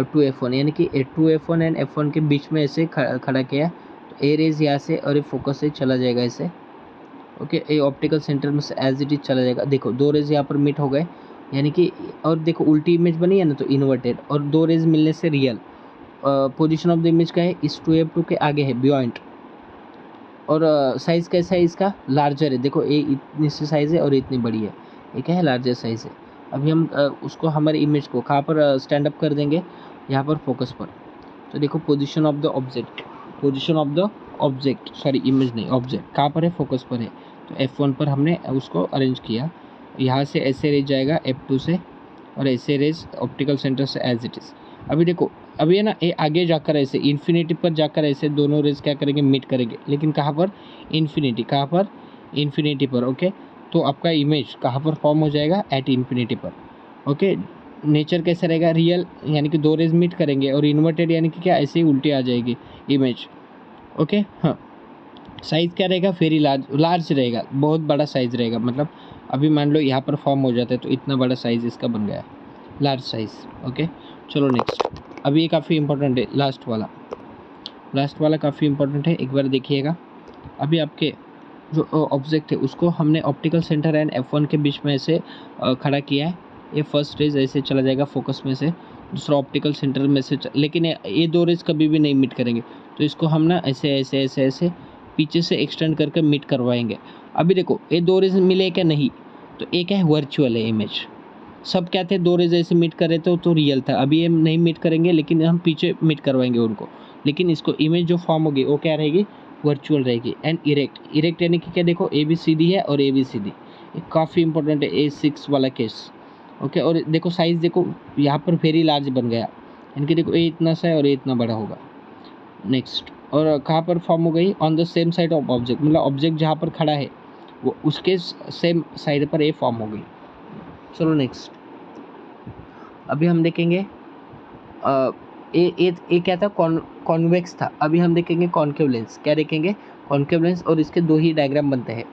2F1, यानी कि 2F1 एंड F1 के बीच में ऐसे खड़ा किया। तो ए रेज यहाँ से और ये फोकस से चला जाएगा ऐसे। ओके, ये ऑप्टिकल सेंटर में से एज इट इज चला जाएगा। देखो दो रेज यहाँ पर मीट हो गए, यानी कि, और देखो उल्टी इमेज बनी है ना, तो इन्वर्टेड, और दो रेज मिलने से real. Position of the image का है, इस 2F2 के आगे है बियॉन्ड। और साइज़ कैसा है इसका, लार्जर है। देखो ये इतनी सी साइज़ है और इतनी बड़ी है, ये क्या है, लार्जर साइज़ है। अभी हम उसको हमारे इमेज को कहाँ पर स्टैंड अप कर देंगे, यहाँ पर फोकस पर। तो देखो position of the object, sorry image नहीं, ऑब्जेक्ट कहाँ पर है, फोकस पर है। तो F1 पर हमने उसको अरेंज किया। यहाँ से ऐसे रेज जाएगा F2 से, और ऐसे रेज ऑप्टिकल सेंटर से एज इट इज़। अभी देखो अभी है ना ये आगे जाकर ऐसे इन्फिनिटी पर जाकर ऐसे दोनों रेज क्या करेंगे, मीट करेंगे, लेकिन कहाँ पर, इन्फिनिटी, कहाँ पर, इन्फिनिटी पर। ओके, तो आपका इमेज कहाँ पर फॉर्म हो जाएगा, एट इन्फिनिटी पर। ओके, नेचर कैसा रहेगा, रियल, यानी कि दो रेज मीट करेंगे, और इन्वर्टेड यानी कि क्या, ऐसे ही उल्टी आ जाएगी इमेज। ओके, हाँ, साइज़ क्या रहेगा, वेरी लार्ज, लार्ज रहेगा, बहुत बड़ा साइज़ रहेगा, मतलब अभी मान लो यहाँ पर फॉर्म हो जाता है तो इतना बड़ा साइज़ इसका बन गया, लार्ज साइज़। ओके, चलो नेक्स्ट। अभी ये काफ़ी इंपॉर्टेंट है, लास्ट वाला काफ़ी इंपॉर्टेंट है, एक बार देखिएगा। अभी आपके जो ऑब्जेक्ट है उसको हमने ऑप्टिकल सेंटर एंड F1 के बीच में ऐसे खड़ा किया है। ये फर्स्ट रेज ऐसे चला जाएगा फोकस में से, दूसरा ऑप्टिकल सेंटर में से लेकिन ये दो रेज कभी भी नहीं मीट करेंगे, तो इसको हम ना ऐसे ऐसे ऐसे ऐसे पीछे से एक्सटेंड करके मीट करवाएंगे। अभी देखो ये दो रेज मिले क्या, नहीं, तो एक है वर्चुअल है इमेज। सब क्या थे, दो रेज ऐसे मीट कर रहे थे तो रियल था, अभी ये नहीं मीट करेंगे लेकिन हम पीछे मीट करवाएंगे उनको, लेकिन इसको इमेज जो फॉर्म होगी वो क्या रहेगी, वर्चुअल रहेगी। एंड इरेक्ट यानी कि क्या, देखो ABCD है और ABCD, ये काफ़ी इंपॉर्टेंट है, A6 वाला केस। ओके, और देखो साइज़ देखो यहाँ पर वेरी लार्ज बन गया, यानी कि देखो ये इतना सा है और ये इतना बड़ा होगा। नेक्स्ट, और कहाँ पर फॉर्म हो गई, on the same side of object, मतलब ऑब्जेक्ट जहाँ पर खड़ा है वो उसके सेम साइड पर ये फॉर्म हो गई। चलो नेक्स्ट, अभी हम देखेंगे ये क्या था, कॉन्वेक्स था। अभी हम देखेंगे कॉन्केव लेंस। क्या देखेंगे, कॉन्केव लेंस, और इसके दो ही डायग्राम बनते हैं।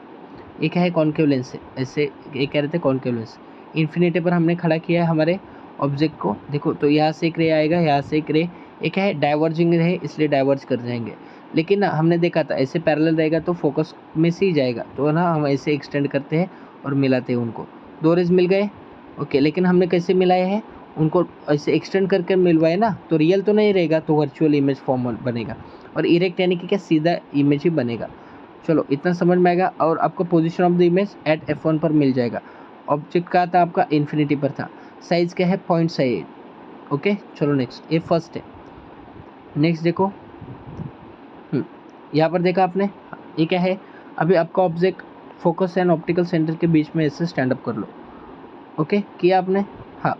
एक है कॉन्केव लेंस है ऐसे, एक कह रहे थे कॉन्केव लेंस। इन्फिनिटी पर हमने खड़ा किया है हमारे ऑब्जेक्ट को, देखो तो यहाँ से एक रे आएगा, यहाँ से एक रे, एक है डाइवर्जिंग रे, इसलिए डाइवर्ज कर जाएंगे। लेकिन ना हमने देखा था ऐसे पैरेलल रहेगा तो फोकस में से ही जाएगा, तो ना हम ऐसे एक्सटेंड करते हैं और मिलाते हैं उनको, दो रेज मिल गए। ओके, लेकिन हमने कैसे मिलाए हैं, उनको ऐसे एक्सटेंड करके मिलवाए ना, तो रियल तो नहीं रहेगा, तो वर्चुअल इमेज फॉर्म बनेगा। और इरेक्ट यानी कि क्या, सीधा इमेज ही बनेगा। चलो इतना समझ में आएगा, और आपको position of the image at F1 पर मिल जाएगा। ऑब्जेक्ट का था आपका इन्फिनिटी पर था, साइज क्या है 0.8। ओके, चलो नेक्स्ट, ये फर्स्ट है। नेक्स्ट देखो, यहाँ पर देखा आपने, ये क्या है, अभी आपका object focus and optical centre के बीच में ऐसे स्टैंड अप कर लो। ओके, किया आपने, हाँ,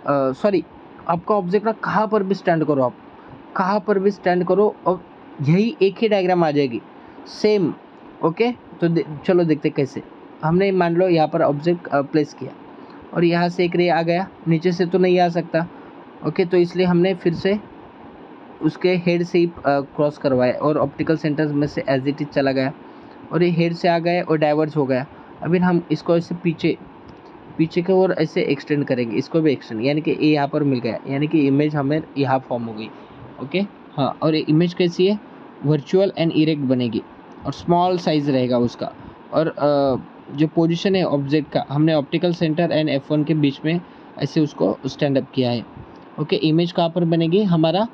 सॉरी, आपका ऑब्जेक्ट ना कहाँ पर भी स्टैंड करो, आप कहाँ पर भी स्टैंड करो और यही एक ही डायग्राम आ जाएगी सेम। ओके, तो चलो देखते कैसे। हमने मान लो यहाँ पर ऑब्जेक्ट प्लेस किया और यहाँ से एक रे आ गया, नीचे से तो नहीं आ सकता। ओके, तो इसलिए हमने फिर से उसके हेड से ही क्रॉस करवाया और ऑप्टिकल सेंटर में से एज इट इज चला गया, और ये हेड से आ गया और डाइवर्ज हो गया। अभी हम इसको ऐसे पीछे की ओर ऐसे एक्सटेंड करेंगे, इसको भी एक्सटेंड, यानी कि ये यहाँ पर मिल गया, यानी कि इमेज हमें यहाँ फॉर्म हो गई। ओके, हाँ, और ये इमेज कैसी है, वर्चुअल एंड इरेक्ट बनेगी, और स्मॉल साइज रहेगा उसका। और जो पोजीशन है ऑब्जेक्ट का, हमने ऑप्टिकल सेंटर एंड F1 के बीच में ऐसे उसको स्टैंड अप किया है। ओके, इमेज कहाँ पर बनेगी, हमारा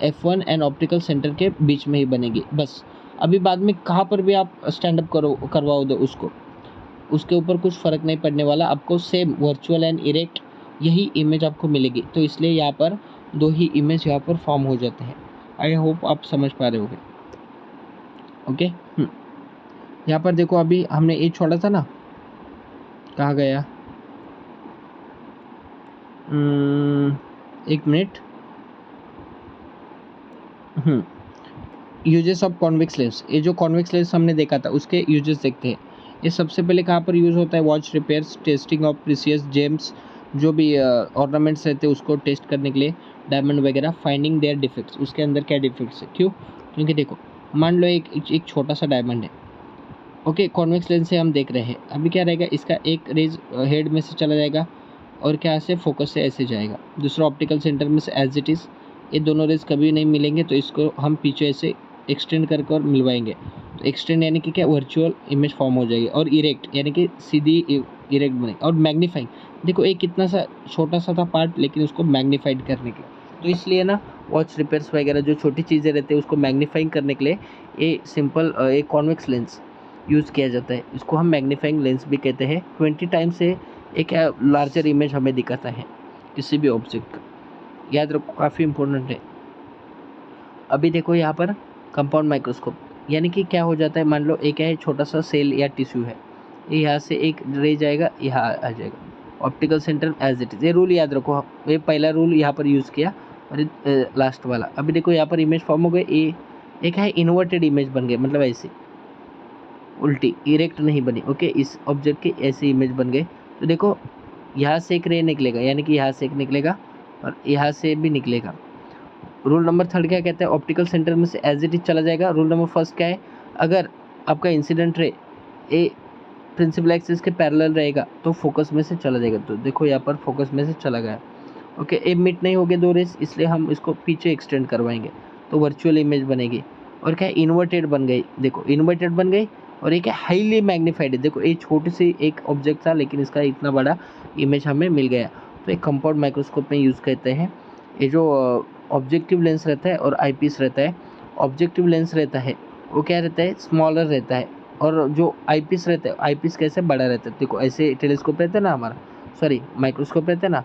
F1 एंड ऑप्टिकल सेंटर के बीच में ही बनेगी बस। अभी बाद में कहाँ पर भी आप स्टैंड अप करवाओ दो उसको, उसके ऊपर कुछ फ़र्क नहीं पड़ने वाला, आपको सेम वर्चुअल एंड इरेक्ट यही इमेज आपको मिलेगी। तो इसलिए यहाँ पर दो ही इमेज यहाँ पर फॉर्म हो जाते हैं। आई होप आप समझ पा रहे होंगे। ओके, यहाँ पर देखो, अभी हमने ये छोड़ा था ना, कहाँ गया, एक minute. Uses of convex lens, ये जो कॉन्वेक्स लेंस हमने देखा था उसके यूजेस देखते हैं। ये सबसे पहले कहाँ पर यूज़ होता है, watch repairs, testing of precious James, जो भी ऑर्नामेंट्स रहते हैं उसको टेस्ट करने के लिए, डायमंड वगैरह, फाइंडिंग देयर डिफेक्ट्स, उसके अंदर क्या डिफेक्ट्स है, क्यों, क्योंकि देखो मान लो एक छोटा सा डायमंड है। ओके, कॉन्वेक्स लेंस से हम देख रहे हैं, अभी क्या रहेगा, इसका एक रेज हेड में से चला जाएगा और क्या से फोकस से ऐसे जाएगा, दूसरा ऑप्टिकल सेंटर में से एज इट इज़। ये दोनों रेज कभी नहीं मिलेंगे, तो इसको हम पीछे ऐसे एक्सटेंड करके और मिलवाएंगे, तो एक्सटेंड यानी कि क्या, वर्चुअल इमेज फॉर्म हो जाएगी। और इरेक्ट यानी कि सीधी इरेक्ट बनेगी। और मैग्नीफाइंग, देखो एक कितना सा छोटा सा था पार्ट, लेकिन उसको मैग्नीफाइड करने के लिए, तो इसलिए ना वॉच रिपेयर्स वगैरह जो छोटी चीज़ें रहती है उसको मैग्नीफाइंग करने के लिए ये सिंपल एक कॉन्वेक्स लेंस यूज़ किया जाता है। इसको हम मैग्नीफाइंग लेंस भी कहते हैं। 20 टाइम्स से एक लार्जर इमेज हमें दिखाता है किसी भी ऑब्जेक्ट का, याद रखो, काफ़ी इंपॉर्टेंट है। अभी देखो यहाँ पर कंपाउंड माइक्रोस्कोप, यानी कि क्या हो जाता है, मान लो एक है छोटा सा सेल या टिश्यू है, ये यहाँ से एक रे जाएगा, यहाँ आ जाएगा, optical centre as it is. ये रूल याद रखो, ये पहला रूल यहाँ पर यूज़ किया और लास्ट वाला। अभी देखो यहाँ पर इमेज फॉर्म हो गई, ये एक है इन्वर्टेड इमेज बन गए, मतलब ऐसे उल्टी, इरेक्ट नहीं बनी। ओके, इस ऑब्जेक्ट के ऐसे इमेज बन गए। तो देखो यहाँ से एक रे निकलेगा, यानी कि यहाँ से एक निकलेगा और यहाँ से भी निकलेगा। रूल नंबर थर्ड क्या कहता है, ऑप्टिकल सेंटर में से एज इट इज चला जाएगा। रूल नंबर फर्स्ट क्या है, अगर आपका इंसिडेंट रे ए प्रिंसिपल एक्सिस के पैरेलल रहेगा तो फोकस में से चला जाएगा। तो देखो यहाँ पर फोकस में से चला गया। ओके, ए मिट नहीं हो गए दो रेस, इसलिए हम इसको पीछे एक्सटेंड करवाएंगे तो वर्चुअल इमेज बनेगी। और क्या है, इन्वर्टेड बन गई, देखो इन्वर्टेड बन गई। और एक है हाईली मैग्नीफाइड, देखो ये छोटी सी एक ऑब्जेक्ट था लेकिन इसका इतना बड़ा इमेज हमें मिल गया। तो एक कंपाउंड माइक्रोस्कोप में यूज़ करते हैं। ये जो ऑब्जेक्टिव लेंस रहता है और आईपीस रहता है, ऑब्जेक्टिव लेंस रहता है वो क्या रहता है, स्मॉलर रहता है। और जो आईपीस रहता है, आईपीस कैसे बड़ा रहता है, देखो ऐसे टेलीस्कोप रहता है ना हमारा, सॉरी माइक्रोस्कोप रहता है ना,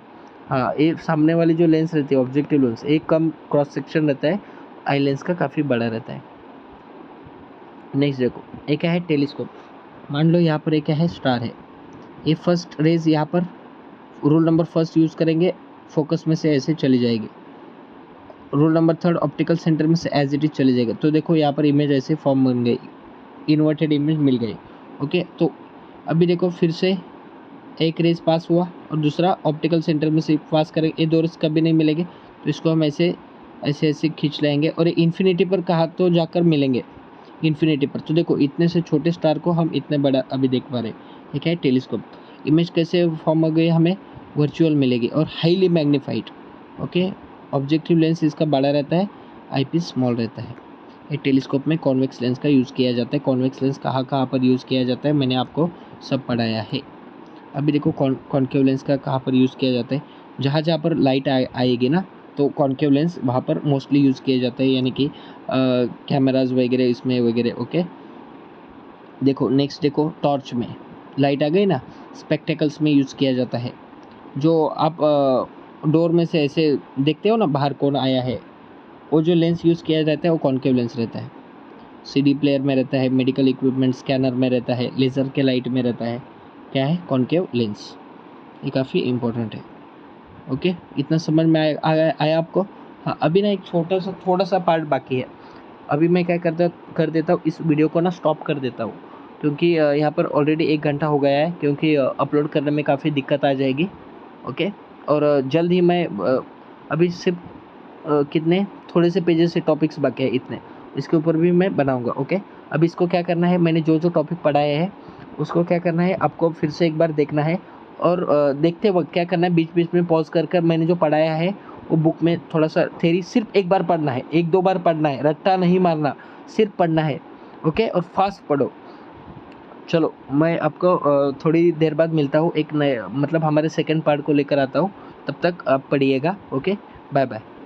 हाँ ये सामने वाली जो लेंस रहती है ऑब्जेक्टिव लेंस, एक कम क्रॉस सेक्शन रहता है, आई लेंस का काफ़ी बड़ा रहता है। नेक्स्ट देखो, एक है टेलीस्कोप। मान लो यहाँ पर एक है स्टार है, ये फर्स्ट रेज यहाँ पर रूल नंबर फर्स्ट यूज़ करेंगे, फोकस में से ऐसे चली जाएगी। Rule number third, optical centre में से एज इट इज चले जाएगा। तो देखो यहाँ पर इमेज ऐसे फॉर्म बन गई, इन्वर्टेड इमेज मिल गई। ओके, तो अभी देखो फिर से एक रेज पास हुआ और दूसरा ऑप्टिकल सेंटर में से पास करेंगे, ये दो रेज कभी नहीं मिलेंगे। तो इसको हम ऐसे ऐसे ऐसे खींच लेंगे और इन्फिनिटी पर कहा तो जाकर मिलेंगे, इन्फिनिटी पर। तो देखो इतने से छोटे स्टार को हम इतने बड़ा अभी देख पा रहे हैं। ये क्या है, टेलीस्कोप। इमेज कैसे फॉर्म हो गई, हमें वर्चुअल मिलेगी और highly magnified. Okay, objective lens इसका बड़ा रहता है, आईपीस स्मॉल रहता है। ये टेलीस्कोप में कॉन्वेक्स लेंस का यूज़ किया जाता है। कॉन्वेक्स लेंस कहाँ कहाँ पर यूज़ किया जाता है मैंने आपको सब पढ़ाया है। अभी देखो कॉन्केव लेंस का कहाँ पर यूज़ किया जाता है, जहाँ जहाँ पर लाइट आएगी ना तो कॉन्केव लेंस वहाँ पर मोस्टली यूज़ किया जाता है, यानी कि कैमराज वगैरह इसमें वगैरह। ओके, देखो नेक्स्ट देखो, टॉर्च में लाइट आ गई ना, स्पेक्टेकल्स में यूज़ किया जाता है। जो आप डोर में से ऐसे देखते हो ना बाहर कौन आया है, वो जो लेंस यूज़ किया जाता है वो कॉन्केव लेंस रहता है। सीडी प्लेयर में रहता है, मेडिकल इक्विपमेंट स्कैनर में रहता है, लेज़र के लाइट में रहता है, क्या है, कॉन्केव लेंस। ये काफ़ी इम्पोर्टेंट है। ओके, इतना समझ में आया आपको। हाँ, अभी ना एक थोड़ा सा पार्ट बाकी है। अभी मैं क्या कर देता हूँ, इस वीडियो को ना स्टॉप कर देता हूँ, क्योंकि यहाँ पर ऑलरेडी 1 घंटा हो गया है, क्योंकि अपलोड करने में काफ़ी दिक्कत आ जाएगी। ओके, और जल्द ही मैं अभी सिर्फ कितने थोड़े से पेजेस से टॉपिक्स बाकी है, इतने इसके ऊपर भी मैं बनाऊंगा। ओके, अब इसको क्या करना है, मैंने जो जो टॉपिक पढ़ाया है उसको क्या करना है, आपको फिर से एक बार देखना है। और देखते वक्त क्या करना है, बीच बीच में पॉज कर मैंने जो पढ़ाया है वो बुक में थोड़ा सा थ्योरी सिर्फ एक बार पढ़ना है, 1-2 बार पढ़ना है, रट्टा नहीं मारना, सिर्फ पढ़ना है। ओके, और फास्ट पढ़ो। चलो मैं आपको थोड़ी देर बाद मिलता हूँ, एक नए मतलब हमारे सेकंड पार्ट को लेकर आता हूँ। तब तक आप पढ़िएगा। Okay, bye bye.